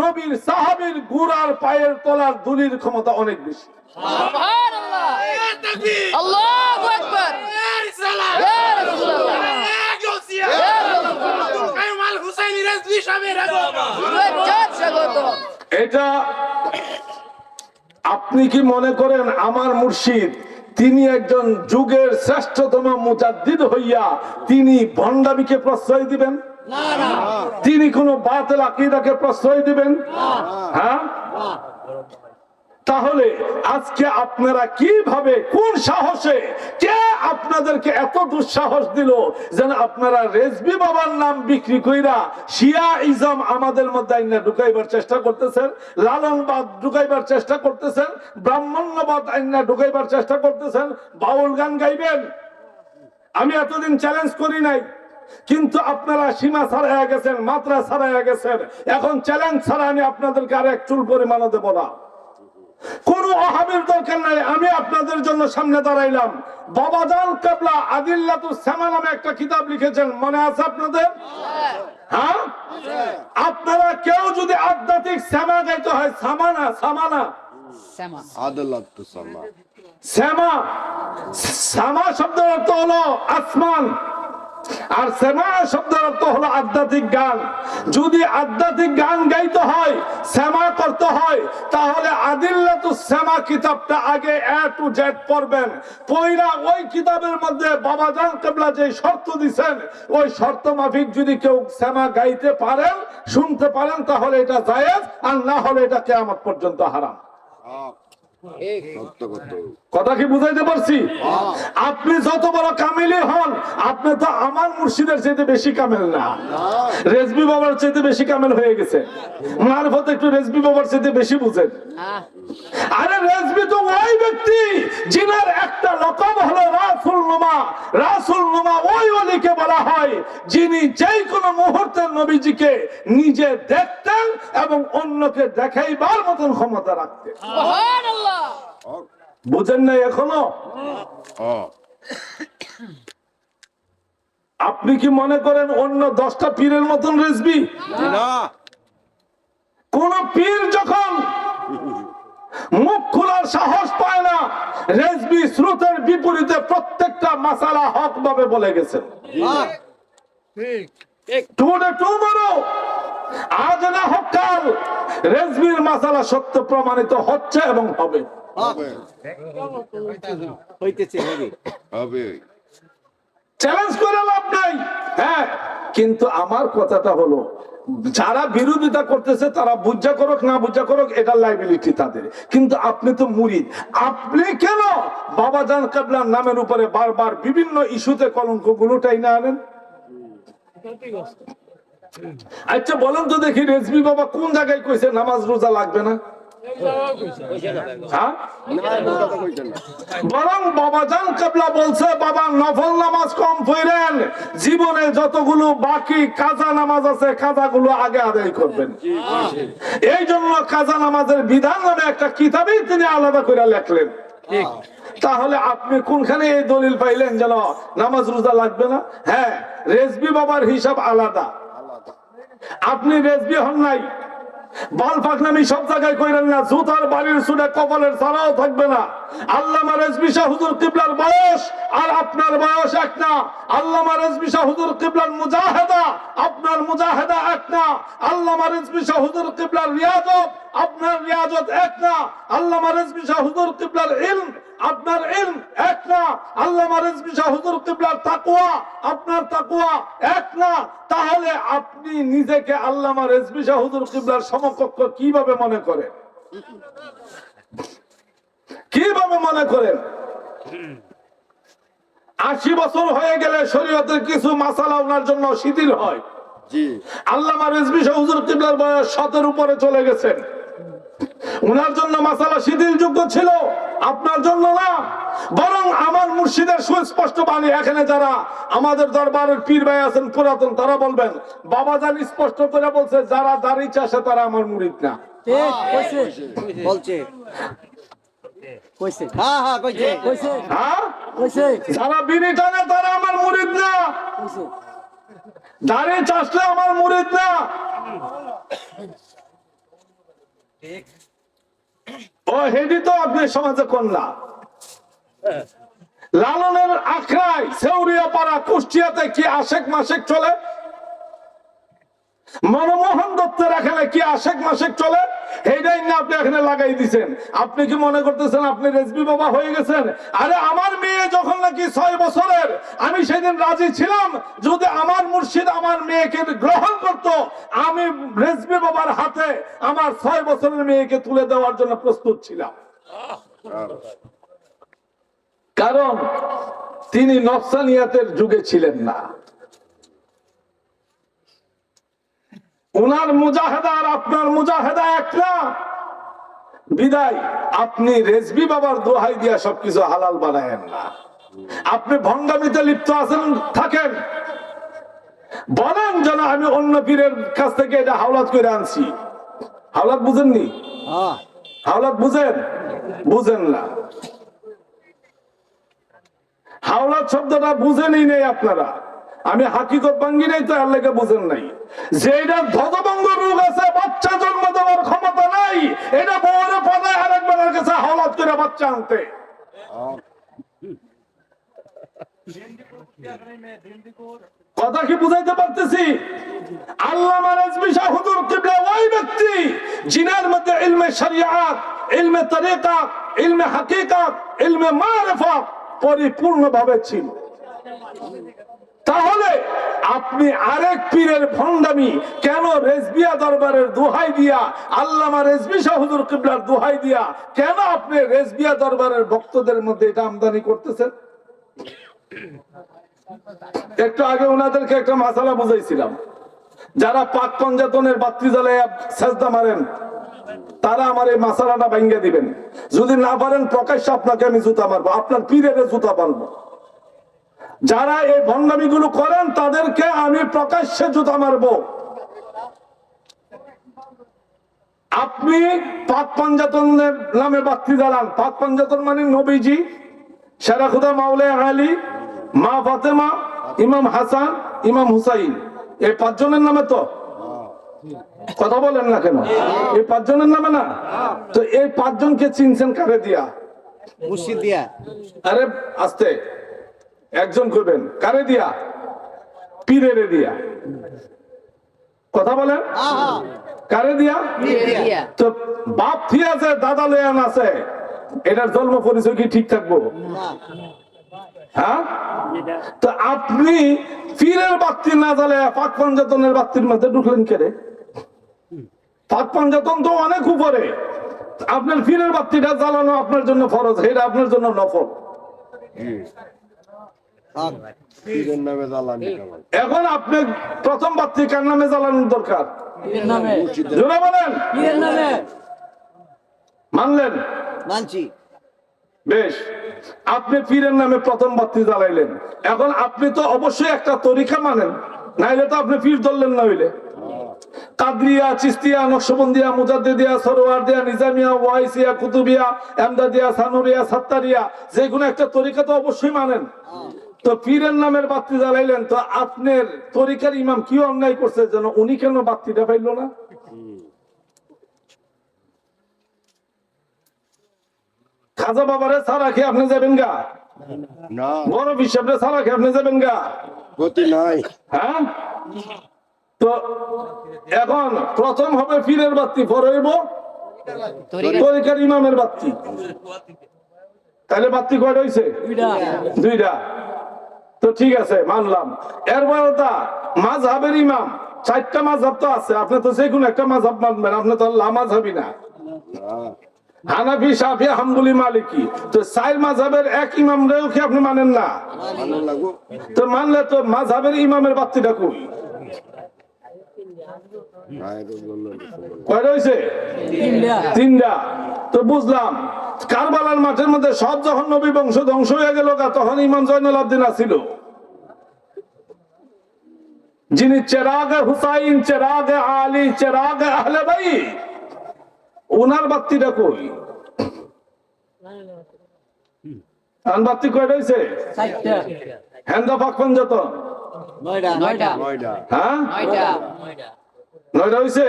নবীর সাহাবীর গুড়ার পায়ের তলার ধুলির ক্ষমতা অনেক বেশি। সুবহানাল্লাহ, আল্লাহু আকবার, ইয়া রাসূলুল্লাহ, এটা আপনি কি মনে করেন আমার মুর্শিদ তিনি একজন যুগের শ্রেষ্ঠতম মুজাদ্দিদ হইয়া তিনি ভণ্ডামিকে প্রশ্রয় দিবেন? তিনি কোন বাতিল আকীদাকে প্রশ্রয় দিবেন? হ্যাঁ, তাহলে আজকে আপনারা কিভাবে, কোন সাহসে, কে আপনাদেরকে এত দুঃসাহস দিল যেন আপনারা রেজবি বাবার নাম বিক্রি কইরা শিয়া ইজম আমাদের মধ্যে আইনা ঢুকাইবার চেষ্টা করতেছেন, লালনবাদ ঢুকাইবার চেষ্টা করতেছেন, ব্রাহ্মণ্যবাদ আইনা ঢুকাইবার চেষ্টা করতেছেন, বাউল গান গাইবেন? আমি এতদিন চ্যালেঞ্জ করি নাই, কিন্তু আপনারা সীমা ছাড়াইয়া গেছেন, মাত্রা ছাড়াইয়া গেছেন। এখন চ্যালেঞ্জ ছাড়া আমি আপনাদেরকে আর এক চুল পরিমাণও দেব না। কোন ওহাবীর দরকার নাই, আমি আপনাদের জন্য সামনে দাঁড়াইলাম। বাবাজান কেবলা আদিল্লাতুস সামা নামে একটা কিতাব লিখেছেন, মনে আছে আপনাদের? হ্যাঁ, আপনারা কেউ যদি আধ্যাত্মিক সামা গাইতে হয়, সামানা, সামানা, সামা, আদালাতুস সামা, সামা, সামা শব্দের অর্থ হলো আসমান, আর সেমা শব্দের অর্থ হলো আধ্যাত্মিক গান। যদি আধ্যাত্মিক গান গাইতে হয়, সেমা করতে হয়, তাহলে আদিল্লাতুস সামা কিতাবটা আগে এ টু জেড পড়বেন। পয়রা ওই কিতাবের মধ্যে বাবাজান কেবলা যে শর্ত দিবেন, ওই শর্ত মাফিক যদি কেউ সেমা গাইতে পারেন, শুনতে পারেন, তাহলে এটা জায়েজ, আর না হলে এটা কিয়ামত পর্যন্ত হারাম। সত্য কথা। কথা কি বুঝাইতে পারছি? আপনি যত বড় কামেলি হন, আপনি তো আমার মুর্শিদের চাইতে বেশি কামেল না, রেজবি বাবার চাইতে বেশি কামেল হয়ে গেছে। মারফত একটু রেজবি বাবার চাইতে বেশি বুঝেন। আরে রেজবি তো ওই ব্যক্তি যিনার একটা লকব হলো রাসূল নুমা। রাসূল নুমা ওই ওলিকে বলা হয় যিনি যেই কোনো মুহূর্তে নবীজিকে নিজে দেখতেন এবং অন্যকে দেখাইবার মতন ক্ষমতা রাখতেন। সুবহানাল্লাহ, বুঝেন নাই এখনো? আপনি কি মনে করেন অন্য 10টা পীরের মতন রেজবি? না, কোন পীর যখন মুখ খোলার সাহস পায় না, রেজবি স্রোতের বিপরীতে প্রত্যেকটা মাসালা হক ভাবে বলে গেছেন। আজ না হোক কাল রেজবির মাসালা সত্য প্রমাণিত হচ্ছে এবং হবে। হইতেছে, হবে, হবে। চ্যালেঞ্জ করে লাভ নাই। হ্যাঁ, কিন্তু আমার কথাটা হলো, যারা বিরোধিতা করতেছে তারা বুঝা করুক না বুঝা করুক, এটা লাইবিলিটি তাদের। কিন্তু আপনি তো মুরিদ, আপনি কেন বাবাজান কেবলার নামের উপরে বারবার বিভিন্ন ইস্যুতে কলঙ্ক গুলোটাই না আনেন? আচ্ছা বলেন তো দেখি, রেজবি বাবা কোন জায়গায় কইছে নামাজ রোজা লাগবে না? হ্যাঁ? বরং বাবাজান কিবলা বলছে, বাবা নফল নামাজ কম পড়েন, জীবনে যতগুলো বাকি কাজা নামাজ আছে কাজাগুলো আগে আদায় করবেন। এই জন্য কাজা নামাজের বিধান নামে একটা কিতাবেই তিনি আলাদা করে লেখলেন। তাহলে আপনি কোনখানে এই দলিল পাইলেন যেন নামাজ রোজা লাগবে না? হ্যাঁ, রেজবি বাবার হিসাব আলাদা। আপনি রেজবি হন নাই, বাল পাকনামি সব জায়গায় কইলেন না, জুতার বাড়ির সুরে কপালের ছাড়াও থাকবে না। আল্লামা রেজবি শাহ হুজুর কিবলার বয়স আর আপনার বয়স এক না। আল্লামা রেজবি শাহ হুজুর কিবলার মুজাহিদা আপনার মুজাহিদা এক না। আল্লামা রেজবি শাহ হুজুর কিবলার রিয়াজত আপনার রিয়াজত এক না। আল্লামা রেজবি শাহ হুজুর কিবলার ইলম আপনার ইলম এক না। আল্লামা রেজবি শাহ হুজুর কিবলার তাকওয়া আপনার তাকওয়া এক না। তাহলে আপনি নিজেকে আল্লামা রেজবি শাহ হুজুর কিবলার সমকক্ষ কিভাবে মনে করেন? কিভাবে মনে করেন? 80 বছর হয়ে গেলে শরীয়তের কিছু মাসালা ওনার জন্য শিথিল হয়। আল্লামা রেজবি শাহ হুজুর কিবলার বয়স 7-এর উপরে চলে গেছেন, ওনার জন্য মাসালা শিথিল যোগ্য ছিল, আপনার জন্য না। বরং আমার মুর্শিদের সুস্পষ্ট বাণী, এখানে যারা আমাদের দরবারের পীর ভাই আছেন পুরাতন, তারা বলবেন, বাবাজান স্পষ্ট করে বলছে, যারা দাড়ি চাষে তারা আমার মুরিদ না। বলছে কইছে, হ্যাঁ হ্যাঁ কইছে কইছে হ্যাঁ, কইছে যারা বিড়ি টানে তারা আমার মুরিদ না, দাড়ি চাষলে আমার মুরিদ না। ও হেডি তো আপনি সমাজে কন্যা লালনের আখড়ায় সেউরিয়া পাড়া কুষ্টিয়াতে কি আশেক মাসেক চলে? মনমোহন দত্তের এখানে কি আশেক মাসেক চলে? এইটাই না আপনি এখানে লাগাই দিছেন। আপনি কি মনে করতেছেন আপনি রেজবি বাবা হয়ে গেছেন? আরে আমার মেয়ে যখন নাকি 6 বছরের, আমি সেদিন রাজি ছিলাম, যদি আমার মুর্শিদ আমার মেয়েকে গ্রহণ করত, আমি রেজবি বাবার হাতে আমার 6 বছরের মেয়েকে তুলে দেওয়ার জন্য প্রস্তুত ছিলাম। কারণ তিনি নফসানিয়াতের যুগে ছিলেন না। উনার মুজাহিদা আর আপনার মুজাহিদা এক না। বিদায় আপনি রেজবি বাবার দোহাই দিয়া সবকিছু হালাল বানায়েন না। আপনি ভণ্ডামিতে লিপ্ত আছেন, থাকেন, বলেন যেন আমি অন্য পীরের কাছ থেকে এটা হাওলাত করে আনছি। হাওলাত বুঝেননি? হাওলাত বুঝেন? বুঝেন না। হাওলাত শব্দটা বুঝেনই নেই আপনারা। আমি হাকিকত ভাঙ্গি নাই তো আল্লাহকে বুঝেন নাই। যে এটা ধ্বজভঙ্গ রোগ আছে, বাচ্চা জন্ম দেওয়ার ক্ষমতা নাই, এটা বউরে পাঠায় আরেকজনের কাছে হাওলাত করে বাচ্চা আনতে। কথা কি বুঝাইতে পারতেছি? আল্লামা রেজবি শাহ হুজুর কিবলা ওই ব্যক্তি জিনার মধ্যে ইলমে শরিয়াত, ইলমে তরিকাত, ইলমে হাকিকাত, ইলমে মারিফাত পরিপূর্ণভাবে ছিল। তাহলে আপনি আরেক পীরের ভণ্ডামি কেন রেজবিয়া দরবারের দোহাই দিয়া, আল্লামা রেজবি শাহ হুজুর কিবলার দোহাই দিয়া কেন আপনি রেজবিয়া দরবারের ভক্তদের মধ্যে এটা আমদানি করতেছেন? একটু আগে ওনাদেরকে একটা মাসালা বুঝাইছিলাম, যারা পাক পঞ্জাতনের বাতি জ্বালায় সেজদা মারেন তারা আমার এই মাসালাটা ভাঙ্গে দিবেন। যদি না পারেন প্রকাশ্যে আপনাকে আমি জুতা মারবো, আপনার পীরের জুতা মারবো। যারা এই ভণ্ডামি গুলো করেন তাদেরকে আমি প্রকাশ্যে জুতা মারবো। আপনি পাক পঞ্জাতনের নামে বাতি জ্বালান। পাক পঞ্জাতন মানে নবীজি, সেরা খুদা মাওলানা আলী, মা ফাতেমা, ইমাম হাসান, ইমাম হুসাইন, এই 5 জনের নামে তো কথা বলেন না কেন? এই 5 জনের নামে না তো? এই 5 জনকে চিনছেন কারে দিয়া? মুর্শিদ দিয়া। আরে আস্তে, একজন করবেন কারে দিয়া? পীরের দিয়া। কথা বলেন কারে দিয়া? তো বাপ থিয়া আছে, দাদা লয়ান আছে, এটার জন্ম পরিচয় কি ঠিক থাকবো? হ্যাঁ, তো আপনি পীরের বাতি না জ্বালে পাক পঞ্জাতনের বাতির মধ্যে ঢুকলেন কেরে? পাক পঞ্জাতন তো অনেক উপরে, আপনার পীরের বাতিটা জ্বালানো আপনার জন্য ফরজ, এটা আপনার জন্য নফল। হক পীরের নামে জ্বালানি কেমন? এখন আপনি প্রথম বাতি কার নামে জ্বালানোর দরকার? পীরের নামে জোরে বলেন। পীরের নামে মানলেন? মানছি। বেশ, আপনি পীরের নামে প্রথম বাতি জ্বালাইলেন। এখন আপনি তো অবশ্যই একটা তরিকা মানেন, নাইলে তো আপনি পীর ধরলেন না। হইলে কাদরিয়া, চিস্তিয়া, নকশবন্দিয়া, মুজাদ্দিদিয়া, সরোয়ারদিয়া, নিজামিয়া, ওয়াইসিয়া, কুতুবিয়া, এমদাদিয়া, সানুরিয়া, সাত্তারিয়া, যে কোনো একটা তরিকা তো অবশ্যই মানেন। তো পীরের নামের বাতি জ্বালাইলেন, তো আপনার তরিকার ইমাম কি অন্যায় করছে যেন উনি কেন বাতিটা পাইল না? খাজা বাবারে ছাড়া খেয়ে আপনি যাবেন গা? না, বড় হিসাবে ছাড়া খেয়ে আপনি যাবেন গা? গতি নাই। হ্যাঁ, তো এখন প্রথম হবে পীরের বাতি, পরে হইব তরিকার ইমামের বাতি। তাহলে বাতি কয়টা হইছে? দুইটা। তো ঠিক আছে, মানলাম। এরপরে তা মাযহাবের ইমাম, 4টা মাযহাব তো আছে, আপনি তো যে কোনো একটা মাযহাব মানবেন, আপনি তো আল্লাহ মাযহাবি না। হানাফি, শাফি, হাম্বলি, মালিকি, তো 4 মাযহাবের এক ইমামরেও কি আপনি মানেন না? ভালো লাগো। তো মানলে তো মাযহাবের ইমামের বাতিটা কই? কয়টা হইছে? 3টা। তো বুঝলাম, কারবালার মাঠের মধ্যে সব যখন নবী বংশ ধ্বংস হয়ে গেল, তখন ইমাম জয়নুল আবদিন আছিল, যিনি চেরাগে হুসাইন, চেরাগে আলী, চেরাগে আহলে বাইত, ওনার বাতিটা কই? বাতি কয়টা হইছে? হেন্দা পাক পঞ্জাতন, 9টা। হ্যাঁ, 9টা 9টা হইছে।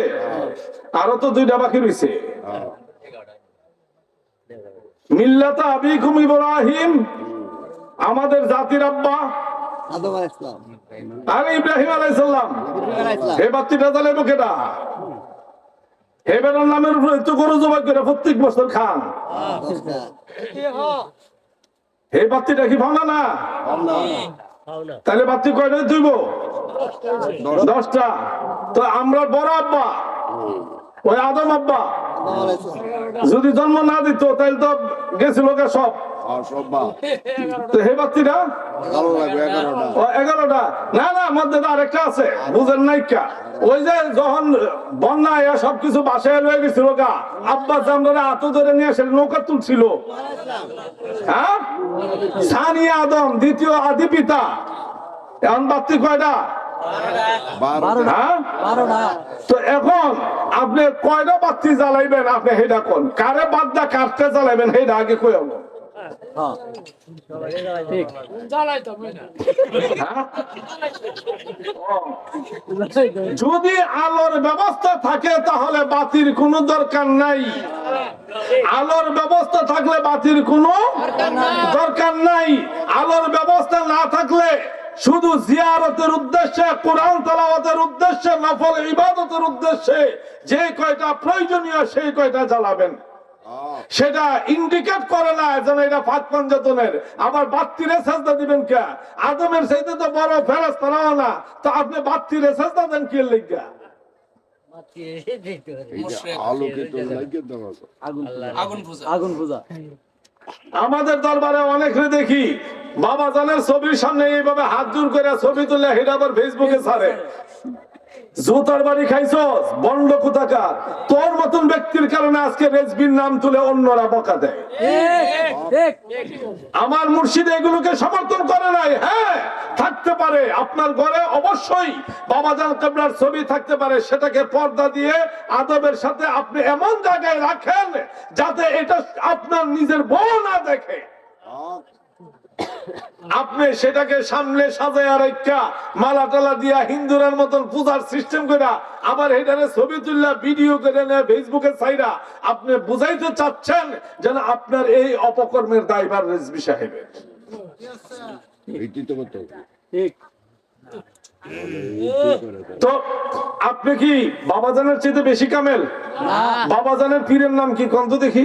আরো তো 2টা বাকি রইছে। মিল্লাতা আবিকুম ইব্রাহিম, আমাদের জাতির আব্বা, আদম আলাইহিস সালাম। আরে ইব্রাহিম আলাইহিস সালাম। ইব্রাহিম আলাইহিস সালাম। হে বাতিটা জ্বালাইবো কেডা? হে বেটার নামের উপরে তো গরু জবাই করে প্রত্যেক বছর খান। 10টা। হে বাতিটা কি ভাঙা না? তাহলে বাতি কয়টা তুইব? 10টা। তো আমরা বড় আব্বা, ওই আদম আব্বা আদম আলাইহিস সালাম। যদি জন্ম না দিত তাহলে তো গেছিল গে সব। তো হে বাতিটা ভালো লাগবে 11টা। ও 11টা। না না, মধ্যে তো আরেকটা আছে, বুঝেন নাই কা? ওই যে যখন বন্যা আয়া সবকিছু বাসায় লয়ে গেছিল গা, আব্বা জামরা হাত ধরে নিয়ে এসে নৌকা তুলছিল। হ্যাঁ, সানিয়া আদম, দ্বিতীয় আদি পিতা। এখন বাতি কয়টা? 12টা। হ্যাঁ, 12টা তো এখন আপনি কয়টা বাতি জ্বালাইবেন? আপনি হেডা কোন কারে বাদ দা কাটতে জ্বালাইবেন, হেডা আগে কই হবো? ঠিক হ্যাঁ? ও, যদি আলোর ব্যবস্থা থাকে তাহলে বাতির কোনো দরকার নাই। আলোর ব্যবস্থা থাকলে বাতির কোনো দরকার নাই। আলোর ব্যবস্থা না থাকলে শুধু জিয়ারতের উদ্দেশ্যে, কোরআন তেলাওয়াতের উদ্দেশ্যে, নফল ইবাদতের উদ্দেশ্যে যে কয়টা প্রয়োজনীয় সেই কয়টা জ্বালাবেন। সেটা ইন্ডিকেট করে না যেন এটা ফাঁক পঞ্জাতনের। আবার বাত্তিরে সাজদা দিবেন কে? আদমের চাইতে তো বড় ফেরেশতারাও না, তো আপনি বাত্তিরে সাজদা দেন কি লিগা? আলোকিত লাগিয়ে দেওয়া। আগুন পূজা আমাদের দরবারে অনেকে দেখি বাবা জানের ছবির সামনে এইভাবে হাত জোর করে ছবি তুলে হেডা আবার ফেসবুকে ছাড়ে। জুতার বাড়ি খাইছস বন্ড কোথাকার, তোর মতন ব্যক্তির কারণে আজকে রেজবির নাম তুলে অন্যরা বকা দেয়। আমার মুর্শিদ এগুলোকে সমর্থন করে নাই। হ্যাঁ, থাকতে পারে আপনার ঘরে অবশ্যই বাবাজান কিবলার ছবি থাকতে পারে, সেটাকে পর্দা দিয়ে আদবের সাথে আপনি এমন জায়গায় রাখেন যাতে এটা আপনার নিজের বউ না দেখে। আপনি সেটাকে সামনে সাজায়া রাখা মালা টালা দিয়া হিন্দুরের মতন পূজার সিস্টেম করে আবার এটারে ছবি তুললা ভিডিও করে নিয়ে ফেসবুকে ছাইরা আপনি বুঝাইতে চাচ্ছেন যেন আপনার এই অপকর্মের দায়ভার রেজভী সাহেবের। এইটি তো করতে হবে। তো আপনি কি বাবাজানের চেয়ে বেশি কামেল? বাবাজানের পীরের নাম কি কন্ত দেখি?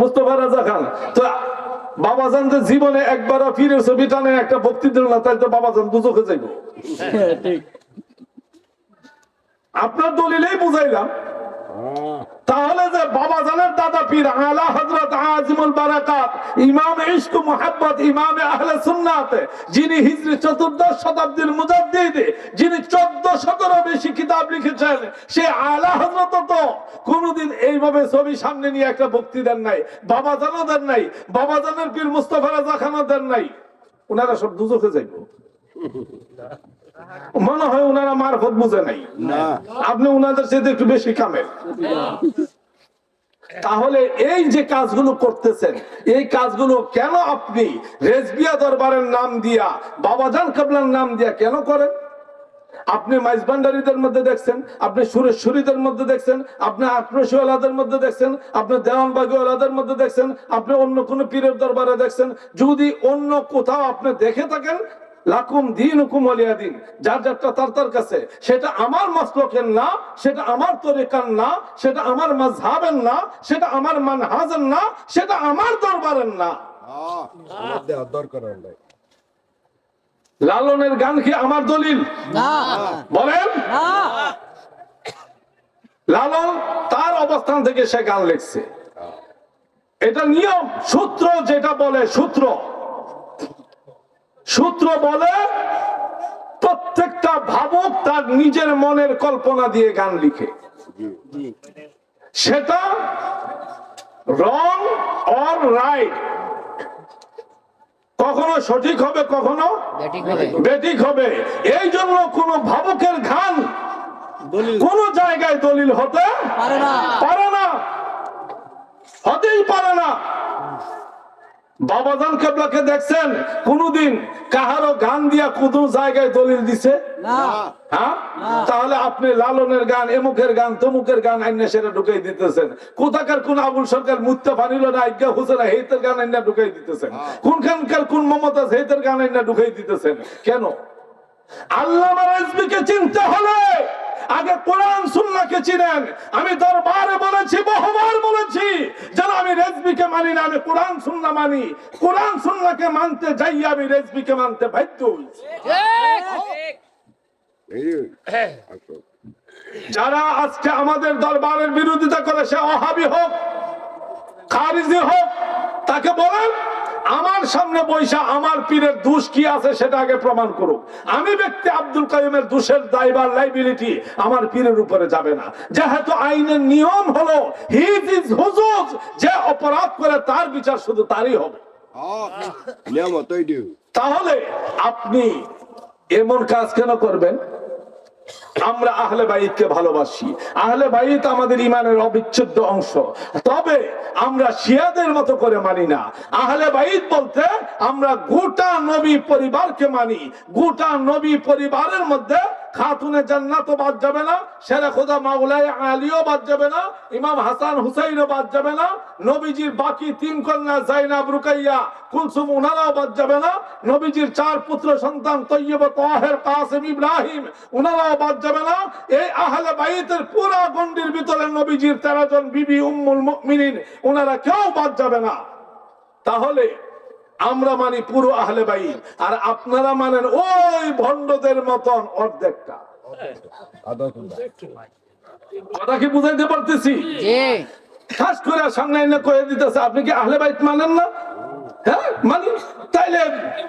মুস্তাফা রাজা খান। তো বাবাজান তো জীবনে একবার পীরের ছবি টানে একটা ভক্তি দিল না, তাহলে তো বাবাজান দুজকে যাইব। আপনার দলিলেই বুঝাইলাম। তাহলে যে বাবা জানের দাদা পীর আলা হযরত আজিমুল বারাকাত ইমাম ইশক মুহাব্বত ইমাম আহলে সুন্নাত, যিনি হিজরি 14 শতাব্দীর মুজাদ্দিদ, যিনি 1400 বেশি কিতাব লিখেছেন, সে আলা হযরত তো কোনদিন এইভাবে ছবি সামনে নিয়ে একটা বক্তৃতা দেন নাই, বাবা জানও দেন নাই, বাবা জানের পীর মুস্তাফা রাজা খানও দেন নাই। ওনারা সব দুজকে যাইব, মনে হয় ওনারা মারফত বুঝে নাই, আপনি ওনাদের সাথে একটু বেশি কামেল। তাহলে এই যে কাজগুলো করতেছেন, এই কাজগুলো কেন আপনি রেজবিয়া দরবারের নাম দিয়া, বাবাজান কেবলার নাম দিয়া কেন করেন? আপনি মাইজভান্ডারীদের মধ্যে দেখছেন, আপনি সুরেশ্বরীদের মধ্যে দেখছেন, আপনি আক্রোশওয়ালাদের মধ্যে দেখছেন, আপনি দেওয়ানবাগীওয়ালাদের মধ্যে দেখছেন, আপনি অন্য কোন পীরের দরবারে দেখছেন। যদি অন্য কোথাও আপনি দেখে থাকেন, লাকুম দীনুকুম ওয়ালিয়া দিন, যার যারটা তার তার কাছে, সেটা আমার মাসলকের না, সেটা আমার তরিকার না, সেটা আমার মাযহাবের না, সেটা আমার মানহাজের না, সেটা আমার দরবারের না। দরকার নাই। লালনের গান কি আমার দলিল? না বলেন। না, লালন তার অবস্থান থেকে সে গান লিখছে, এটা নিয়ম। সূত্র যেটা বলে, সূত্র বলে প্রত্যেকটা ভাবক তার নিজের মনের কল্পনা দিয়ে গান লিখে, সেটা রং অর রাইট, কখনো সঠিক হবে, কখনো বেঠিক হবে। এই জন্য কোন ভাবকের গান কোন জায়গায় দলিল হতে পারে না, হতেই পারে না। বাবাজান কেবলাকে দেখছেন কোনদিন কাহারো গান দিয়া কোন জায়গায় দলিল দিছে? হ্যাঁ, তাহলে আপনি লালনের গান, এমুকের গান, তমুকের গান আইনা সেটা ঢুকাই দিতেছেন। কোথাকার কোন আবুল সরকার মুত্তাফা নিল না, আজ্ঞা হোসেন হেইতের গান আইনা ঢুকাই দিতেছেন। কোনখানকার কোন মমতাজ হেইতের গান আইনা ঢুকাই দিতেছেন কেন? আল্লামা রিজভীকে চিনতে হলে আগে কোরআন সুন্নাহকে চিনেন। আমি দরবারে বলেছি, বহুবার বলেছি, যেন আমি রিজভীকে মানি না, আমি কোরআন সুন্নাহ মানি। কোরআন সুন্নাহকে মানতে যাই আমি রিজভীকে মানতে বাধ্য হইছি। যারা আজকে আমাদের দরবারের বিরোধিতা করে, সে ওহাবি হোক, খারিজি হোক, তাকে বলেন আমার সামনে বৈশা আমার পীরের দোষ কি আছে সেটা আগে প্রমাণ করুক। আমি ব্যক্তি আব্দুল কাইয়ুমের দোষের দায়ভার, লাইবিলিটি আমার পীরের উপরে যাবে না, যেহেতু আইনের নিয়ম হলো হিজ ইজ হুজুজ, যে অপরাধ করে তার বিচার শুধু তারই হবে। তাহলে আপনি এমন কাজ কেন করবেন? আমরা আহলে বাইতকে ভালোবাসি, আহলে বাইত আমাদের ইমানের অবিচ্ছেদ্য অংশ, তবে আমরা শিয়াদের মতো করে মানি না। আহলে বাইত বলতে আমরা গোটা নবী পরিবারকে মানি। গোটা নবী পরিবারের মধ্যে খাতুনে জান্নাতও বাদ যাবে না, শেরে খোদা মাওলানা আলীও বাদ যাবে না, ইমাম হাসান হুসাইনও বাদ যাবে না, নবীজির বাকি 3 কন্যা যায়নাব, রুকাইয়া, কুলসুম, ওনারাও বাদ যাবে না, নবীজির 4 পুত্র সন্তান তৈয়ব, তাহের, কাসিম, ইব্রাহিম, ওনারাও বাদ যাবে না। এই আহলে বাইতের পুরা গন্ডির ভিতরে নবীজির 13 জন বিবি উম্মুল মুমিনিন, ওনারা কেউ বাদ যাবে না। তাহলে আমরা মানি পুরো আহলে বাইত, আর আপনারা মানেন ওই ভণ্ডদের মতন অর্ধেকটা। কথা কি বুঝাইতে পারতেছি? খাস করে সামনে এনে কয়ে দিতেছে আপনি কি আহলে বাইত মানেন না? হ্যাঁ মানি। তাইলে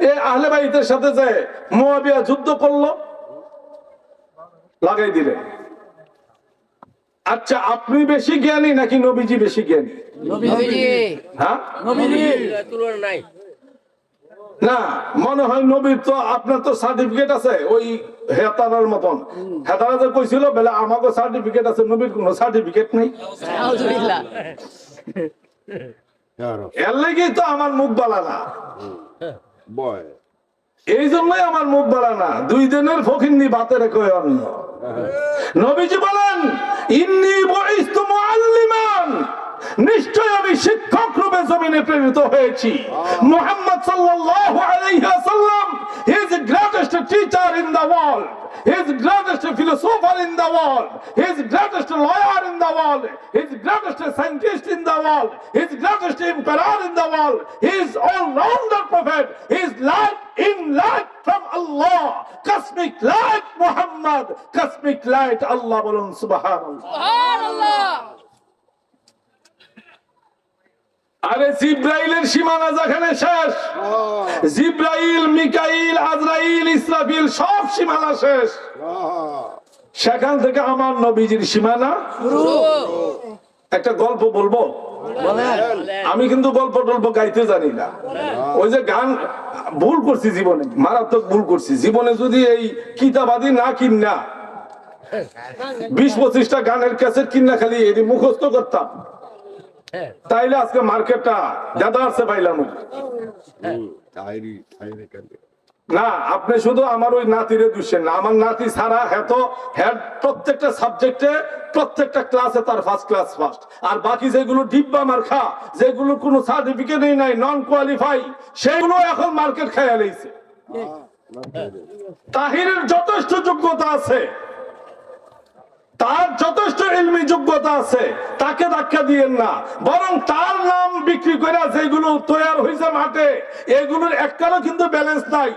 এই আহলে বাইতের সাথে যে মুআবিয়া যুদ্ধ করলো, লাগাই দিলেন। আচ্ছা, আপনি বেশি জ্ঞানী নাকি নবীজি বেশি জ্ঞানী? হ্যাঁ, না, মনে হয় নবীর তো, আপনার তো সার্টিফিকেট আছে ওই হেতারার মতন। হেতারা যে কইছিল বেলা আমাকে সার্টিফিকেট আছে, নবীর কোনো সার্টিফিকেট নেই। এর লাগেই তো আমার মুখ বালা না, এই জন্যই আমার মুখ বালা না। 2 দিনের ফকিন্নি ভাতে রেখে অন্য। নবীজি বলেন ইন্নী বুইস্তু মুআল্লিমান, নিশ্চয় আমি শিক্ষক রূপে জমিনে প্রেরিত হয়েছি। মুহাম্মদ সাল্লাল্লাহু আলাইহি ওয়াসাল্লাম, he is the greatest teacher in the world, he is the greatest philosopher in the world, he is the greatest lawyer in the world, he is the greatest scientist in the world, he is the greatest emperor in the world, he is all-rounder prophet, he is light in light from Allah, cosmic light Muhammad, cosmic light Allah, bolun subhanallah, subhanallah। আরে জিব্রাইলের সীমানা যেখানে শেষ, জিব্রাইল, মিকাইল, আজরাইল, ইসরাফিল সব সীমানা শেষ, সেখান থেকে আমার নবীজির সীমানা শুরু। একটা গল্প বলবো, আমি কিন্তু গল্প টল্প গাইতে জানি না। ওই যে গান ভুল করছি জীবনে, মারাত্মক ভুল করছি জীবনে। যদি এই কিতাবাদি না কিনা 20-25টা গানের ক্যাসেট কিনা খালি এটি মুখস্থ করতাম, তাইলে আজকে মার্কেটটা দাদা আছে পাইলাম না। আপনি শুধু আমার ওই নাতিরে দুষেন না, আমার নাতি ছাড়া হ্যাঁ প্রত্যেকটা সাবজেক্টে প্রত্যেকটা ক্লাসে তার ফার্স্ট ক্লাস ফার্স্ট। আর বাকি যেগুলো ডিব্বা মার্কা, যেগুলো কোনো সার্টিফিকেটই নাই, নন কোয়ালিফাই, সেগুলো এখন মার্কেট খাইয়া লইছে। তাহিরের যথেষ্ট যোগ্যতা আছে, তার যথেষ্ট ইলমি যোগ্যতা আছে, তাকে ধাক্কা দিয়েন না, বরং তার নাম বিক্রি করে যেগুলো তৈরি হয়েছে মাঠে, এগুলোর একটারও কিন্তু ব্যালেন্স নাই।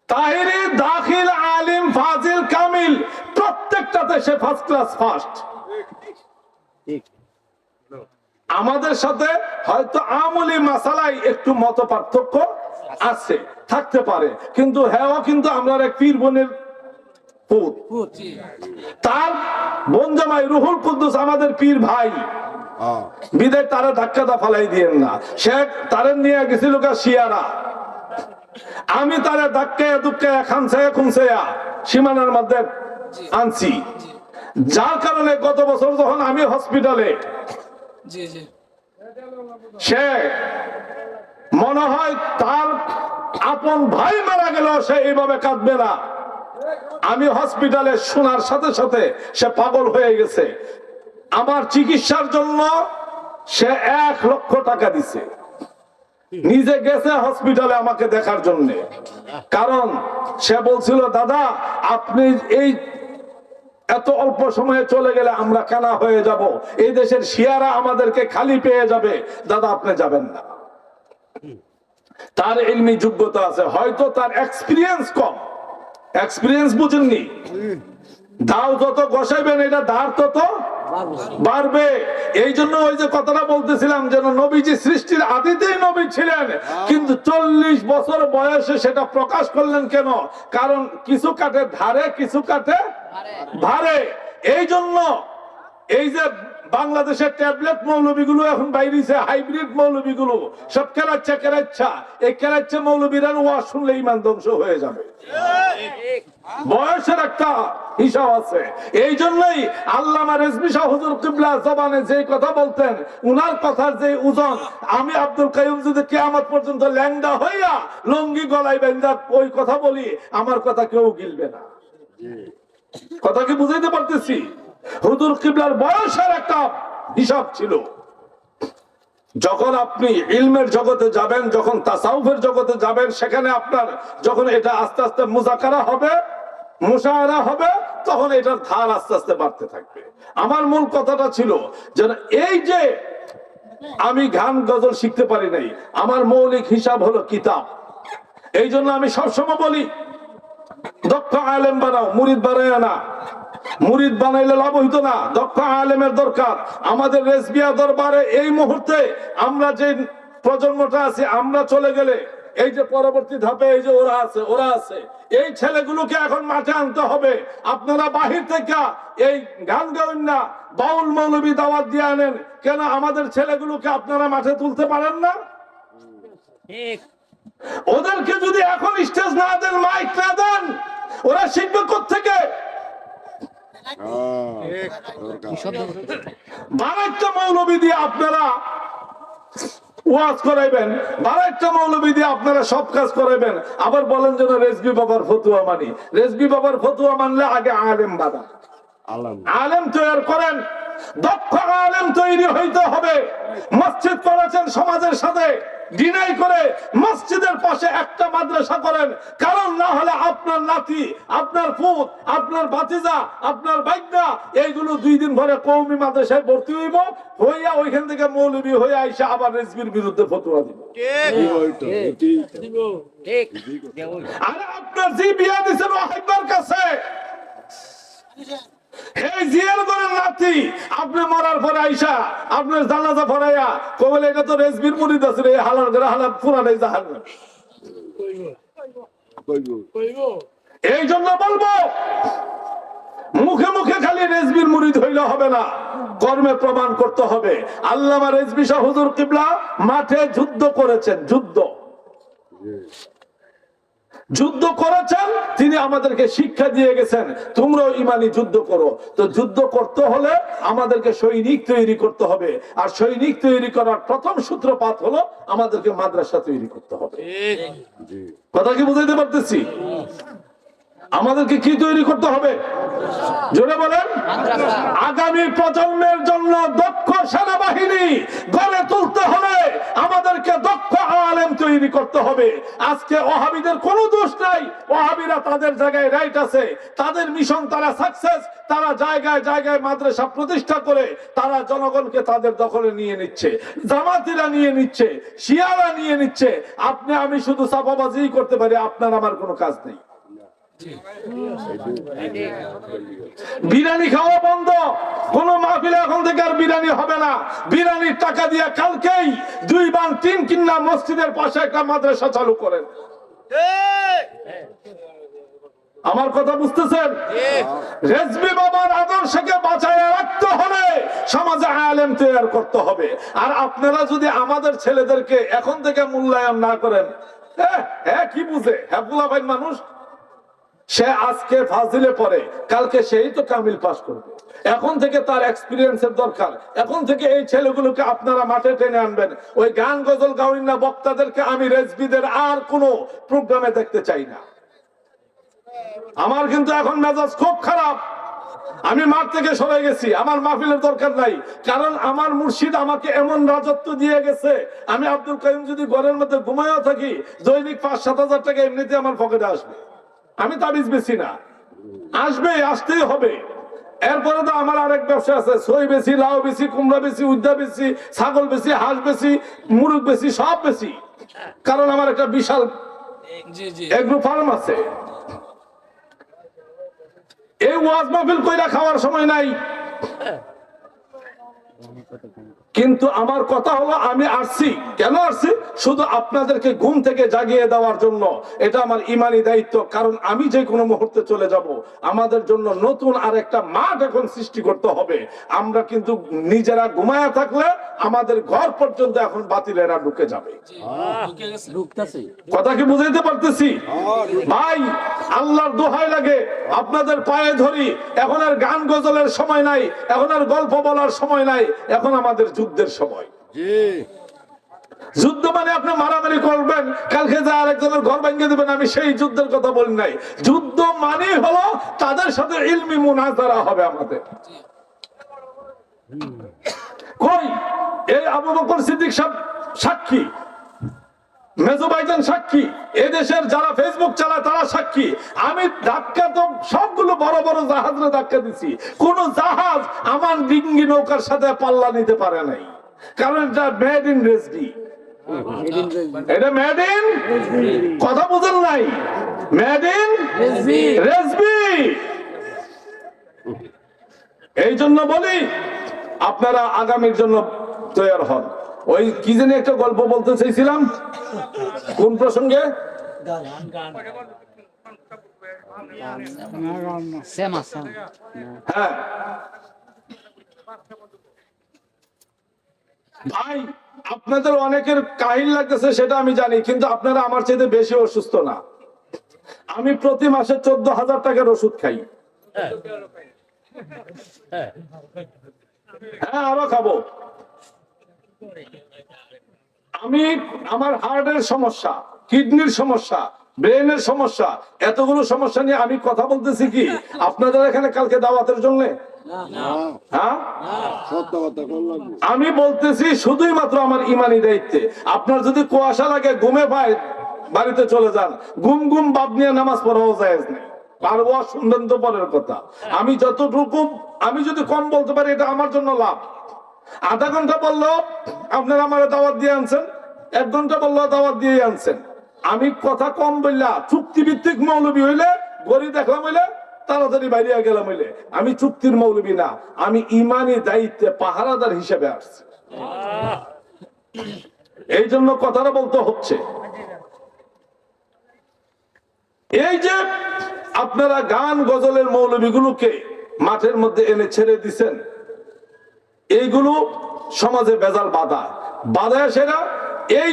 তাহিরি, দাখিল, আলিম, ফাজিল, কামিল প্রত্যেকটাতে সে ফার্স্ট ক্লাস ফার্স্ট। আমাদের সাথে হয়তো আমলি মাসালাই একটু মত পার্থক্য আছে, থাকতে পারে, কিন্তু হ্যাঁ কিন্তু আমরা এক পীর বোনের পুত, তার বোন জামাই রুহুল কুদ্দুস আমাদের পীর ভাই, বিদায় তারা ধাক্কা দা ফালাই দিয়েন না। সে তারে নিয়ে গেছিল শিয়ারা, আমি তারা ধাক্কায় দুঃখায় খামছায়া খুমছায়া সীমানার মধ্যে আনছি, যার কারণে গত বছর যখন আমি হসপিটালে, সে মনে হয় তার আপন ভাই মারা গেল, সে এইভাবে কাঁদবে না। আমি হসপিটালে শোনার সাথে সাথে সে পাগল হয়ে গেছে। আমার চিকিৎসার জন্য সে 1 লক্ষ টাকা দিছে, নিজে গেছে হসপিটালে আমাকে দেখার জন্য। কারণ সে বলছিল, দাদা আপনি এই এত অল্প সময়ে চলে গেলে আমরা কানা হয়ে যাব, এই দেশের শিয়ারা আমাদেরকে খালি পেয়ে যাবে, দাদা আপনি যাবেন না। তার ইলমি যোগ্যতা আছে, হয়তো তার এক্সপিরিয়েন্স কম। এক্সপিরিয়েন্স বুঝেননি, দাও যত বসাইবেন এটা ধার তত বাড়বে। এই জন্য ওই যে কথাটা বলতেছিলাম, যেন নবীজি সৃষ্টির আদিতেই নবী ছিলেন, কিন্তু 40 বছর বয়সে সেটা প্রকাশ করলেন কেন? কারণ কিছু কাটে ধারে, কিছু কাটে ভারে। এই জন্য এই যে বাংলাদেশের ট্যাবলেট মৌলবীগুলো এখন বাইরেছে, হাইব্রিড মৌলবীগুলো সব কেরাচ্ছা, এই কেরাচ্ছা মৌলবীরা ওয়াজ শুনলে ইমান ধ্বংস হয়ে যাবে। বয়সের একটা হিসাব আছে। এই জন্যই আল্লামা রেজভী শাহ হুজুর কিবলা জবানে যে কথা বলতেন, উনার কথার যে ওজন, আমি আব্দুল কাইয়ুম যদি কিয়ামত পর্যন্ত ল্যাংড়া হইয়া লঙ্গি গলায় বেঁধা ওই কথা বলি, আমার কথা কেউ গিলবে না। কথা কি বুঝাইতে পারতেছি? হুজুর কিবলার বয়সের একটা হিসাব ছিল। যখন আপনি ইলমের জগতে যাবেন, যখন তাসাউফের জগতে যাবেন, সেখানে আপনার যখন এটা আস্তে আস্তে মুযাকারা হবে, মুশাহারা হবে, তখন এটার ধার আস্তে আস্তে বাড়তে থাকবে। আমার মূল কথাটা ছিল যে এই যে আমি গান গজল শিখতে পারি নাই, আমার মৌলিক হিসাব হলো কিতাব। এই জন্য আমি সবসময় বলি, দক্ষ আলেম বানাও, মুরিদ বানায় না। মুরিদ বানাইলে লাভ হইতো না, দক্ষ আলেমের দরকার। আমাদের রেজবিয়া দরবারে এই মুহূর্তে আমরা যে প্রজন্মটা আছে, আমরা চলে গেলে এই যে পরবর্তী ধাপে এই যে ওরা আছে, এই ছেলেগুলোকে এখন মাঠে আনতে হবে। আপনারা বাহির থেকে এই গান গাওয়েন না, বাউল মৌলবী দাওয়াত দিয়ে আনেন কেন? আমাদের ছেলেগুলোকে আপনারা মাঠে তুলতে পারেন না? ওদেরকে যদি এখন স্টেজ না দেন, মাইক না দেন, ওরা শিখবে কোত্থেকে? বারাইটা মৌলবী দিয়ে আপনারা ওয়াজ করাইবেন, বারাইটা মৌলবী দিয়ে আপনারা সব কাজ করাইবেন, আবার বলেন যেন রেজভী বাবার ফতুয়া মানি। রেজভী বাবার ফতুয়া মানলে আগে আলেম বানা, আলেম তৈরি করেন, দক্ষ আলেম তৈরি হইতে হবে। মসজিদ করেছেন সমাজের সাথে ডিনাই করে, মসজিদের পাশে একটা মাদ্রাসা করেন। কারণ না হলে আপনার নাতি, আপনার পুত, আপনার ভাতিজা, আপনার ভাইগনা এইগুলো 2 দিন পরে কওমি মাদ্রাসায় ভর্তি হইয়া ওইখান থেকে মৌলবী হয়ে আইসা আবার রেজভির বিরুদ্ধে ফতোয়া দিব। আরে আপনার জি বিয়া দিছেন ওয়াহিবার কাছে, এই জিয়ার ঘরের নাতি যদি আপনি মরার পরে আইসা আপনার জানাজা পড়াইয়া কবলে এটা তো রেজবির মুরিদ আছে রে, হালার করে হালার পুরাটাই জাহান্নাম। এই জন্য বলবো, মুখে মুখে খালি রেজবির মুরিদ হইলে হবে না, কর্মে প্রমাণ করতে হবে। আল্লামা রেজভী শাহ হুজুর কিবলা মাঠে যুদ্ধ করেছেন, যুদ্ধ করেছেন, তিনি আমাদেরকে শিক্ষা দিয়ে গেছেন তোমরাও ইমানি যুদ্ধ করো। তো যুদ্ধ করতে হলে আমাদেরকে সৈনিক তৈরি করতে হবে, আর সৈনিক তৈরি করার প্রথম সূত্রপাত হলো আমাদেরকে মাদ্রাসা তৈরি করতে হবে। কথা কি বুঝাইতে পারতেছি? আমাদেরকে কি তৈরি করতে হবে জোরে বলেন? আগামী প্রজন্মের জন্য দক্ষ সেনাবাহিনী গড়ে তুলতে হলে আমাদেরকে দক্ষ আলেম তৈরি করতে হবে। আজকে ওহাবিদের কোনো দোষ নাই, ওহাবিরা তাদের জায়গায় রাইট আছে, তাদের মিশন, তারা সাকসেস, তারা জায়গায় জায়গায় মাদ্রাসা প্রতিষ্ঠা করে তারা জনগণকে তাদের দখলে নিয়ে নিচ্ছে, জামাতিরা নিয়ে নিচ্ছে, শিয়ারা নিয়ে নিচ্ছে। আপনি আমি শুধু চাপাবাজি করতে পারি, আপনার আমার কোনো কাজ নেই। বিরিয়ানি খাওয়া বন্ধ, কোন মাহফিলে এখন থেকে আর বিরিয়ানি হবে না। বিরিয়ানির টাকা দিয়ে কালকেই 2 বান 3 কিন্না মসজিদের পাশে একটা মাদ্রাসা চালু করেন। আমার কথা বুঝতেছেন? রেজভী বাবার আদর্শকে বাঁচায় রাখতে হলে সমাজে আলেম তৈরি করতে হবে। আর আপনারা যদি আমাদের ছেলেদেরকে এখন থেকে মূল্যায়ন না করেন, হ্যাঁ কি বুঝে, হ্যাঁ বুলাভাই মানুষ, সে আজকে ফাজিলে পড়ে, কালকে সেই তো কামিল পাস করবে। এখন থেকে তার এক্সপিরিয়েন্সের দরকার। এখন থেকে এই ছেলেগুলোকে আপনারা মাঠে টেনে আনবেন। ওই গান গজল গাওয়িন না বক্তাদেরকে আমি রেজভীদের আর কোনো প্রোগ্রামে দেখতে চাই না। আমার কিন্তু এখন মেজাজ খুব খারাপ। আমি মাঠ থেকে সরে গেছি, আমার মাহফিলের দরকার নাই। কারণ আমার মুর্শিদ আমাকে এমন রাজত্ব দিয়ে গেছে, আমি আব্দুল কাইয়ুম যদি ঘরের মধ্যে ঘুমায়ও থাকি, দৈনিক 5-7 হাজার টাকা এমনিতে আমার পকেটে আসবে। আমি তাবিজ বেশি না, আসবে, আসতেই হবে। এরপরে তো আমার আরেক ব্যবসা আছে, সই বেশি, লাউ বেশি, কুমড়া বেশি, উদ্দা বেশি, ছাগল বেশি, হাঁস বেশি, মুরগ বেশি, সব বেশি। কারণ আমার একটা বিশাল এগ্রো ফার্ম আছে। এই ওয়াজ মাহফিল কইরা খাওয়ার সময় নাই। কিন্তু আমার কথা হলো, আমি আসছি কেন আসছি? শুধু আপনাদেরকে ঘুম থেকে জাগিয়ে দেওয়ার জন্য। এটা আমার ইমানি দায়িত্ব। কারণ আমি যে কোনো মুহূর্তে চলে যাব। আমাদের জন্য নতুন আর একটা মাঠ এখন সৃষ্টি করতে হবে। আমরা কিন্তু নিজেরা ঘুমায়া থাকলে আমাদের ঘর পর্যন্ত এখন বাতিলেরা ঢুকে যাবে। কথা কি বুঝাইতে পারতেছি ভাই? আল্লাহর দোহাই লাগে, আপনাদের পায়ে ধরি। এখন আর গান গজলের সময় নাই, এখন আর গল্প বলার সময় নাই, এখন আমাদের যুদ্ধের সময়। যুদ্ধ মানে আপনি মারামারি করবেন, কালকে যা আরেকজনের ঘর ভেঙে দেবেন, আমি সেই যুদ্ধের কথা বলি নাই। যুদ্ধ মানে হলো তাদের সাথে ইলমি মুনাজারা হবে আমাদের। কই এই আবু বকর সিদ্দিক সাক্ষী, মেজো ভাইজান সাক্ষী, এদেশের যারা ফেসবুক চালায় তারা সাক্ষী। আমি ধাক্কা তো সবগুলো বড় বড় জাহাজে ধাক্কা দিছি, কোন জাহাজ আমার ডিঙ্গি নৌকার সাথে পাল্লা নিতে পারে নাই। কারণ এটা মেড ইন রেজভী, এটা মেড ইন, কথা বুঝেন নাই? Made in Rezvi. এই জন্য বলি আপনারা আগামীর জন্য তৈরি হন। ওই কি জানি একটা গল্প বলতে চাইছিলাম, কোন প্রসঙ্গে? হ্যাঁ ভাই, আপনাদের অনেকের কাহিল লাগতেছে সেটা আমি জানি, কিন্তু আপনারা আমার চাইতে বেশি অসুস্থ না। আমি প্রতি মাসে 14,000 টাকার ওষুধ খাই। হ্যাঁ আরো খাবো। আমি আমার হার্টের সমস্যা, কিডনির সমস্যা, ব্রেনের সমস্যা, এতগুলো সমস্যা নিয়ে আমি কথা বলতেছি কি আপনাদের এখানে কালকে দাওয়াতের জন্য? হ্যাঁ আমি বলতেছি শুধুই মাত্র আমার ইমানি দায়িত্বে। আপনার যদি কুয়াশা লাগে, ঘুমে পায়, বাড়িতে চলে যান। ঘুম ঘুম বাদ নিয়ে নামাজ পড়াও জায়েজ নেই। পারবো শুনবেন তো পরের কথা। আমি যতটুকু, আমি যদি কম বলতে পারি এটা আমার জন্য লাভ। আধা ঘন্টা বললো আপনারা আমার দাওয়াত দিয়ে আনছেন, 1 ঘন্টা বললো দাওয়াত দিয়ে আনছেন। আমি কথা কম বললা চুক্তিভিত্তিক মৌলবী হইলে, গড়ি দেখলাম হইলে তাড়াতাড়ি বাইরে গেলাম হইলে আমি চুক্তির মৌলবী না, আমি ইমানি দায়িত্বে পাহারাদার হিসেবে আসছি। এই জন্য কথাটা বলতে হচ্ছে। এই যে আপনারা গান গজলের মৌলবীগুলোকে মাঠের মধ্যে এনে ছেড়ে দিছেন, এইগুলো সমাজে বেজাল বাধা সেরা এই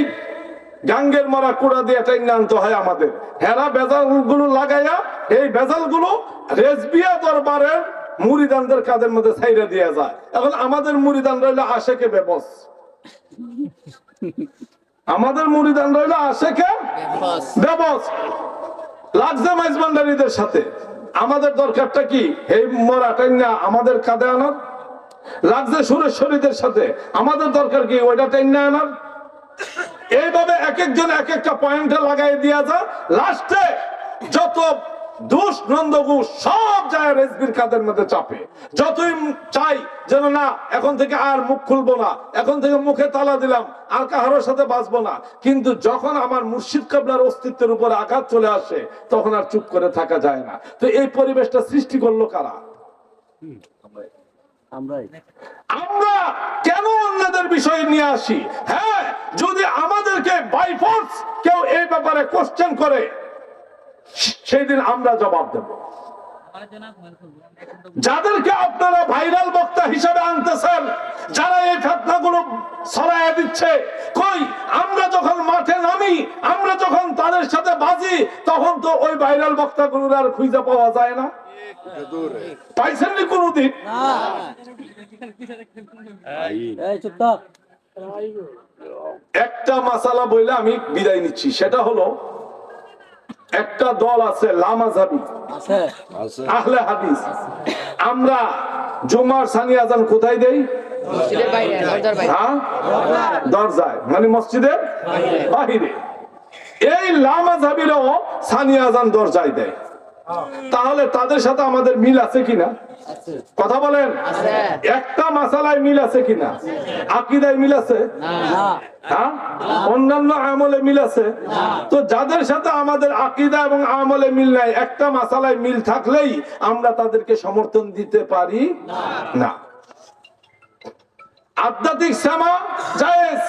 গাঙ্গের মরা কুড়া দিয়ে টেনে আনতে হয় আমাদের। হেরা বেজাল গুলো লাগাইয়া এই বেজাল গুলো রেজবিয়া দরবারের মুরিদানদের কাদের মধ্যে ছাইরে দিয়ে যায়। এখন আমাদের মুরিদান রইল আশেকে বেবস, আমাদের মুরিদান রইল আশেকে বেবস লাগছে মাইজবান্ডারিদের সাথে। আমাদের দরকারটা কি? এই মরা টেন্না আমাদের কাঁধে আনার। লাগছে সুরেশ্বরীদের সাথে, আমাদের দরকার কি? ওইটা টেন্না আনার। এইভাবে এক একজন এক একটা পয়েন্টে লাগাই দিয়া যা, লাস্টে যত দোষ নন্দঘোষ সব যায় রেজবির কাদের মধ্যে চাপে। যতই চাই যেন না এখন থেকে আর মুখ খুলবো না, এখন থেকে মুখে তালা দিলাম, আর কাহারোর সাথে বাঁচবো না, কিন্তু যখন আমার মুর্শিদ কাবলার অস্তিত্বের উপর আঘাত চলে আসে তখন আর চুপ করে থাকা যায় না। তো এই পরিবেশটা সৃষ্টি করলো কারা? আমরা কেন অন্যদের বিষয় নিয়ে আসি? হ্যাঁ, যদি আমাদেরকে বাই ফোর্স কেউ এই ব্যাপারে কোশ্চেন করে সেই দিন আমরা জবাব দেব। যাদেরকে আপনারা ভাইরাল বক্তা হিসেবে আনতেছেন, যারা এই ফিতনাগুলো ছড়াইয়া দিচ্ছে, কই আমরা যখন মাঠে নামি, আমরা যখন তাদের সাথে বাজি, তখন তো ওই ভাইরাল বক্তাগুলোর আর খুঁজে পাওয়া যায় না। পাইছেন নি কোনদিন? একটা মাসালা বইলে আমি বিদায় নিচ্ছি, সেটা হলো একটা দল আছে লামাযাবি, আহলে হাদিস। আমরা জুমার সানি আজান কোথায় দেই? হ্যাঁ, দরজায়, মানে মসজিদের বাহিরে। এই লামাযাবিরাও সানি আজান দরজায় দেয়। তাহলে তাদের সাথে আমাদের মিল আছে কিনা? কথা বলেন। একটা মাসালায় মিল আছে কিনা? আকীদায় মিল আছে? হ্যাঁ, অন্যান্য আমলে মিল আছে? তো যাদের সাথে আমাদের আকীদা এবং আমলে মিল নাই, একটা মাসালায় মিল থাকলেই আমরা তাদেরকে সমর্থন দিতে পারি না। আধ্যাত্মিক সেমা জায়েজ,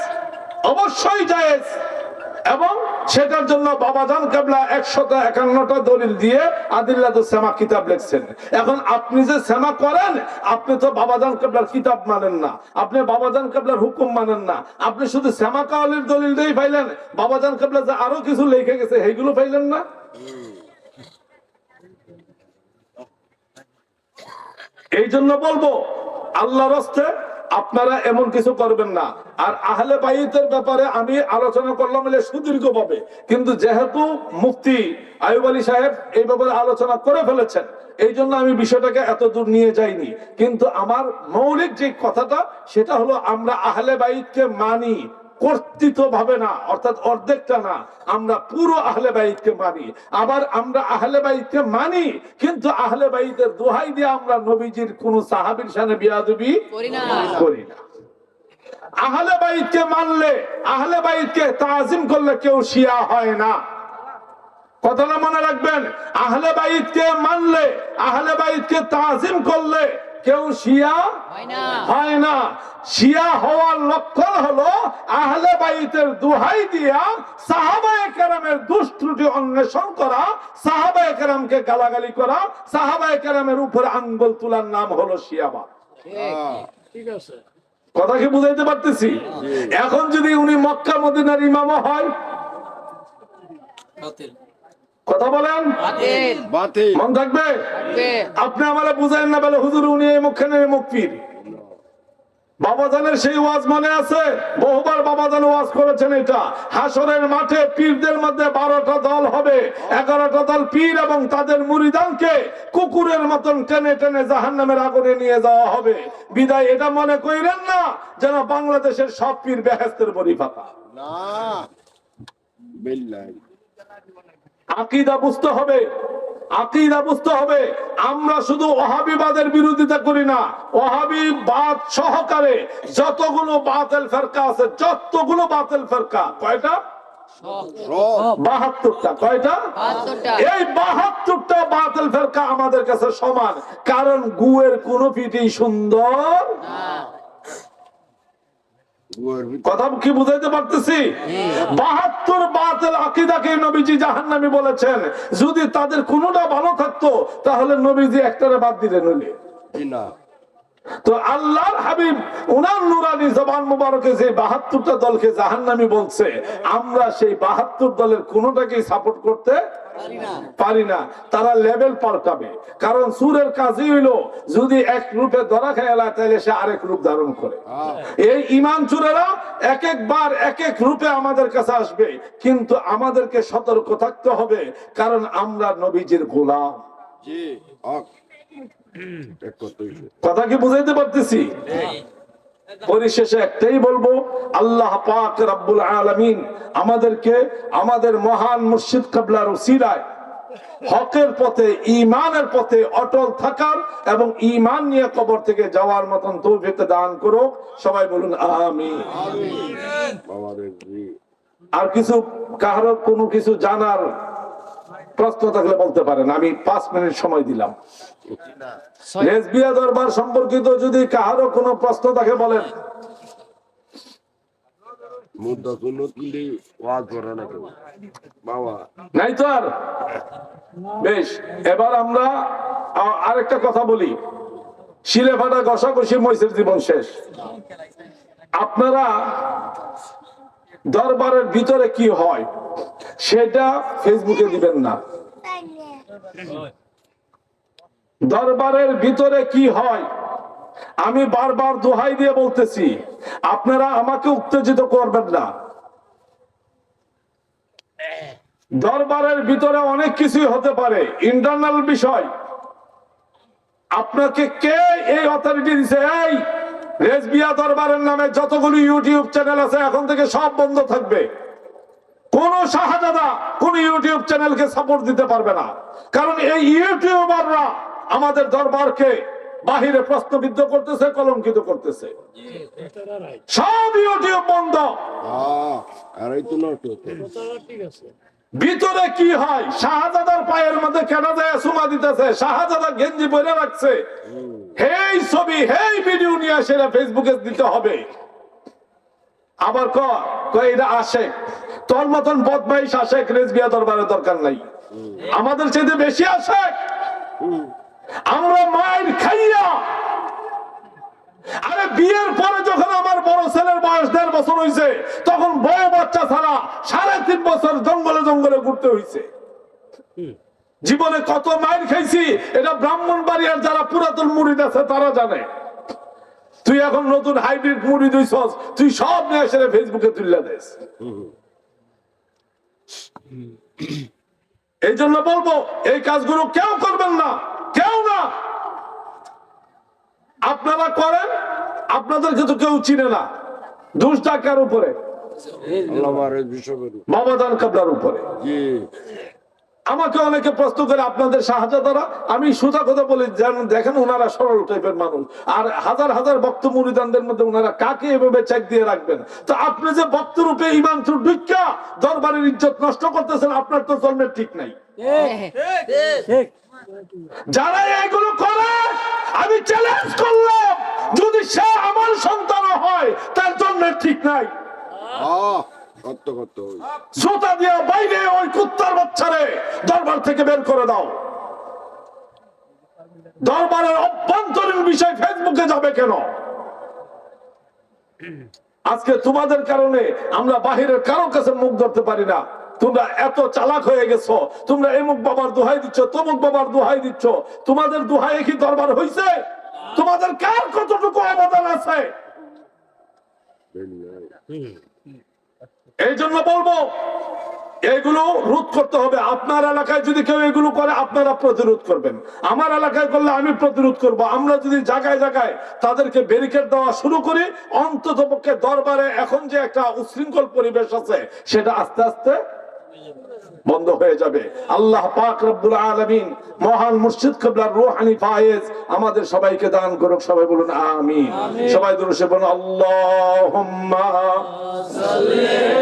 অবশ্যই জায়েজ, এবং সেটার জন্য বাবাজান কেবলা 151টা দলিল দিয়ে আদিল্লাতুস সেমা কিতাব লিখছেন। এখন আপনি যে সেমা করেন, আপনি তো বাবাজান কেবলার কিতাব মানেন না, আপনি বাবাজান কেবলার হুকুম মানেন না, আপনি শুধু সেমা কাওয়ালির দলিল দিয়ে পাইলেন, বাবাজান কেবলা যে আরো কিছু লিখে গেছে সেইগুলো পাইলেন না। এই জন্য বলবো আল্লাহর রাস্তে আপনারা এমন কিছু করবেন না। আর আহলে বাইতের ব্যাপারে আমি আলোচনা করলাম সুদীর্ঘভাবে, কিন্তু যেহেতু মুফতি আইয়ুব আলী সাহেব এই ব্যাপারে আলোচনা করে ফেলেছেন, এই জন্য আমি বিষয়টাকে এত দূর নিয়ে যাইনি। কিন্তু আমার মৌলিক যে কথাটা সেটা হলো, আমরা আহলে বাইতকে মানি কর্তৃত্ব ভাবে না, অর্থাৎ অর্ধেকটা না, আমরা পুরো আহলে বাইতকে মানি। আবার আমরা আহলে বাইতকে মানি, কিন্তু আহলে বাইতের দোহাই দিয়ে আমরা নবীজির কোন সাহাবীর সাথে বিয়াদবি করি না। আহলে বাইতকে মানলে, আহলে বাইতকে তাজিম করলে কেউ শিয়া হয় না। কথাটা মনে রাখবেন, আহলে বাইতকে মানলে, আহলে বাইতকে তাজিম করলে কেউ শিয়া হয় না। শিয়া হওয়ার লক্ষণ হলো আহলে বাইতের দোহাই দিয়া সাহাবায়ে কেরামের দোষ ত্রুটি অন্বেষণ করা, সাহাবায়ে কেরামকে গালাগালি করা, সাহাবায়ে কেরামের উপরে আঙ্গুল তোলার নাম হলো শিয়াবাদ। ঠিক আছে, কথা কি বুঝাইতে পারতেছি? এখন যদি উনি মক্কা মদিনার ইমামও হয়, কথা বলেন, মন থাকবে? আপনি আমারে বুঝাইন না বলে হুজুর উনি এই মুখখানে মুখপীর। বাবাজানের সেই ওয়াজ মনে আছে? বহুবার বাবাজান ওয়াজ করেছেন এটা। হাসরের মাঠে পীরদের মধ্যে 12টা দল হবে, 11টা দল পীর এবং তাদের মুরিদানকে কুকুরের মতন টেনে টেনে জাহান্নামের আগুনে নিয়ে যাওয়া হবে। বিদায় এটা মনে কইরেন না যেন বাংলাদেশের সব পীর বেহেশতের বড়িপাতা। না, বিল্লাহ। আকীদা বুঝতে হবে, আকীদা বুঝতে হবে। আমরা শুধু ওয়াহাবিবাদের বিরোধিতা করি না, ওয়াহাবিবাদ সহকারে যতগুলো বাতিল ফিরকা আছে, যতগুলো বাতিল ফিরকা, কয়টা? 72টা। কয়টা? এই 72টা বাতিল ফেরকা আমাদের কাছে সমান, কারণ গুয়ের কোন পিঠি সুন্দর। কথা কি বুঝাইতে পারতেছি? 72 বাতিল আকীদাকে নবীজি জাহান্নামী বলেছেন। যদি তাদের কোনটা ভালো থাকতো তাহলে নবীজি একটারে বাদ দিলেন না। তো আল্লাহর হাবিব উনার নুরানি জবান মুবারকে যে 72টা দলকে জাহান্নামী বলছে, আমরা সেই 72 দলের কোনটাকেই সাপোর্ট করতে পারি না। তারা লেভেল পাল্টাবে, কারণ সুরের কাজই হইলো যদি এক রূপে ধরা খেয়ালা তাহলে সে আরেক রূপ ধারণ করে। এই ঈমান চোরেরা এক একবার এক এক রূপে আমাদের কাছে আসবে, কিন্তু আমাদেরকে সতর্ক থাকতে হবে, কারণ আমরা নবীজির গোলাম। কথা কি বুঝাইতে পারতেছি? পরিশেষে একটাই বলবো, আল্লাহ পাক রব্বুল আলামিন আমাদেরকে আমাদের মহান মুর্শিদ কিবলার উসিলায় হকের পথে, ঈমানের পথে অটল থাকার এবং ঈমান নিয়ে কবর থেকে যাওয়ার মতন তৌফিক দান করুক। সবাই বলুন আমিন। আর কিছু কারো কোনো কিছু জানার প্রশ্ন থাকলে বলতে পারেন, আমি 5 মিনিট সময় দিলাম। লেসবিয়া দরবার সম্পর্কিত যদি কারো কোনো প্রশ্ন থাকে বলেন। নাই তো আর? বেশ, এবার আমরা আরেকটা কথা বলি। শিলে ফাটা ঘষাঘষি মহিষের জীবন শেষ। আপনারা দরবারের ভিতরে কি হয় সেটা ফেসবুকে দিবেন না। দরবারের ভিতরে কি হয় আমি বারবার দোহাই দিয়ে বলতেছি, আপনারা আমাকে উত্তেজিত করবেন না। দরবারের ভিতরে অনেক কিছুই হতে পারে, ইন্টারনাল বিষয়। আপনাকে কে এই অথরিটি দিছে? এই রেজবিয়া দরবারের নামে যতগুলো ইউটিউব চ্যানেল আছে এখন থেকে সব বন্ধ থাকবে। কোন শাহজাদা কোন ইউটিউব চ্যানেলকে সাপোর্ট দিতে পারবে না, কারণ এই ইউটিউবাররা আমাদের দরবারকে বাহিরে প্রশ্নবিদ্ধ করতেছে, কলঙ্কিত করতেছে। সব ইউটিউব বন্ধ। ভিতরে কি হয়? শাহজাদার পায়ের মধ্যে কেনা যায় সুমা দিতেছে, শাহজাদা গেঞ্জি পরে রাখছে, হেই ছবি হেই ভিডিও নিয়ে সেটা ফেসবুকে দিতে হবে। আবার এটা আশেক, তোর মতন বদমাইশ আশেক রেজবিয়া দরবারের দরকার নাই, আমাদের চাইতে বেশি আশেক। আমরা মায়ের খাইয়া, আরে বিয়ের পরে যখন আমার বড় ছেলের বয়স 1.5 বছর হয়েছে, তখন বড় বাচ্চা ছাড়া 3.5 বছর জঙ্গলে জঙ্গলে ঘুরতে হয়েছে। জীবনে কত মায়ের খাইছি এটা ব্রাহ্মণবাড়িয়ার যারা পুরাতন মুরিদ আছে তারা জানে। তুই এখন নতুন হাইব্রিড মুরিদ হইছস, তুই সব নিয়ে এসে ফেসবুকে তুলে দিস। এই জন্য বলবো এই কাজগুলো কেউ করবেন না, কেউ না। আপনারা করেন, আপনাদেরকে তো কেউ চিনে না। দোষ টাকার উপরে, বাবাদান কাবলার উপরে। আমাকে অনেকে প্রশ্ন করে আপনাদের শাহজাদারা, আমি সোজা কথা বলি, দেখেন ওনারা সরল টাইপের মানুষ, আর হাজার হাজার ভক্ত মুরিদানদের মধ্যে ওনারা কাকে এভাবে চেক দিয়ে রাখবেন? তো আপনি যে ভক্ত রূপে ইমান ঢুকা দরবারের ইজ্জত নষ্ট করতেছেন, আপনার তো জন্মের ঠিক নাই। যারা এগুলো করে আমি চ্যালেঞ্জ করলাম, যদি সে আমার সন্তান হয় তার জন্মের ঠিক নাই। জুতা দিয়া বাইরে ওই কুত্তার বাচ্চারে দরবার থেকে বের করে দাও। দরবারের অভ্যন্তরীণ বিষয় ফেসবুকে যাবে কেন? আজকে তোমাদের কারণে আমরা বাহিরের কারো কাছে মুখ ধরতে পারি না। তোমরা এত চালাক হয়ে গেছো, তোমরা এমুক বাবার দোহাই দিচ্ছ, তমুক বাবার দোহাই দিচ্ছ। তোমাদের দোহাই কি দরবার হইছে? তোমাদের কার কতটুকু অবদান আছে? এই জন্য বলবো এগুলো রোধ করতে হবে। আপনার এলাকায় যদি কেউ এগুলো করে আপনারা প্রতিরোধ করবেন, আমার এলাকায় করলে আমি প্রতিরোধ করব। আমরা যদি জায়গায় জায়গায় তাদেরকে ব্যারিকেড দেওয়া শুরু করি, অন্তত পক্ষে দরবারে এখন যে একটা উশৃঙ্খল পরিবেশ আছে সেটা আস্তে আস্তে বন্ধ হয়ে যাবে। আল্লাহ পাক রব্বুল আলামিন মহান মুর্শিদ কিবলার রূহানি ফায়েজ আমাদের সবাইকে দান করুক। সবাই বলুন আমিন। সবাই দুরূদ বলুন আল্লাহুম্মা সাল্লি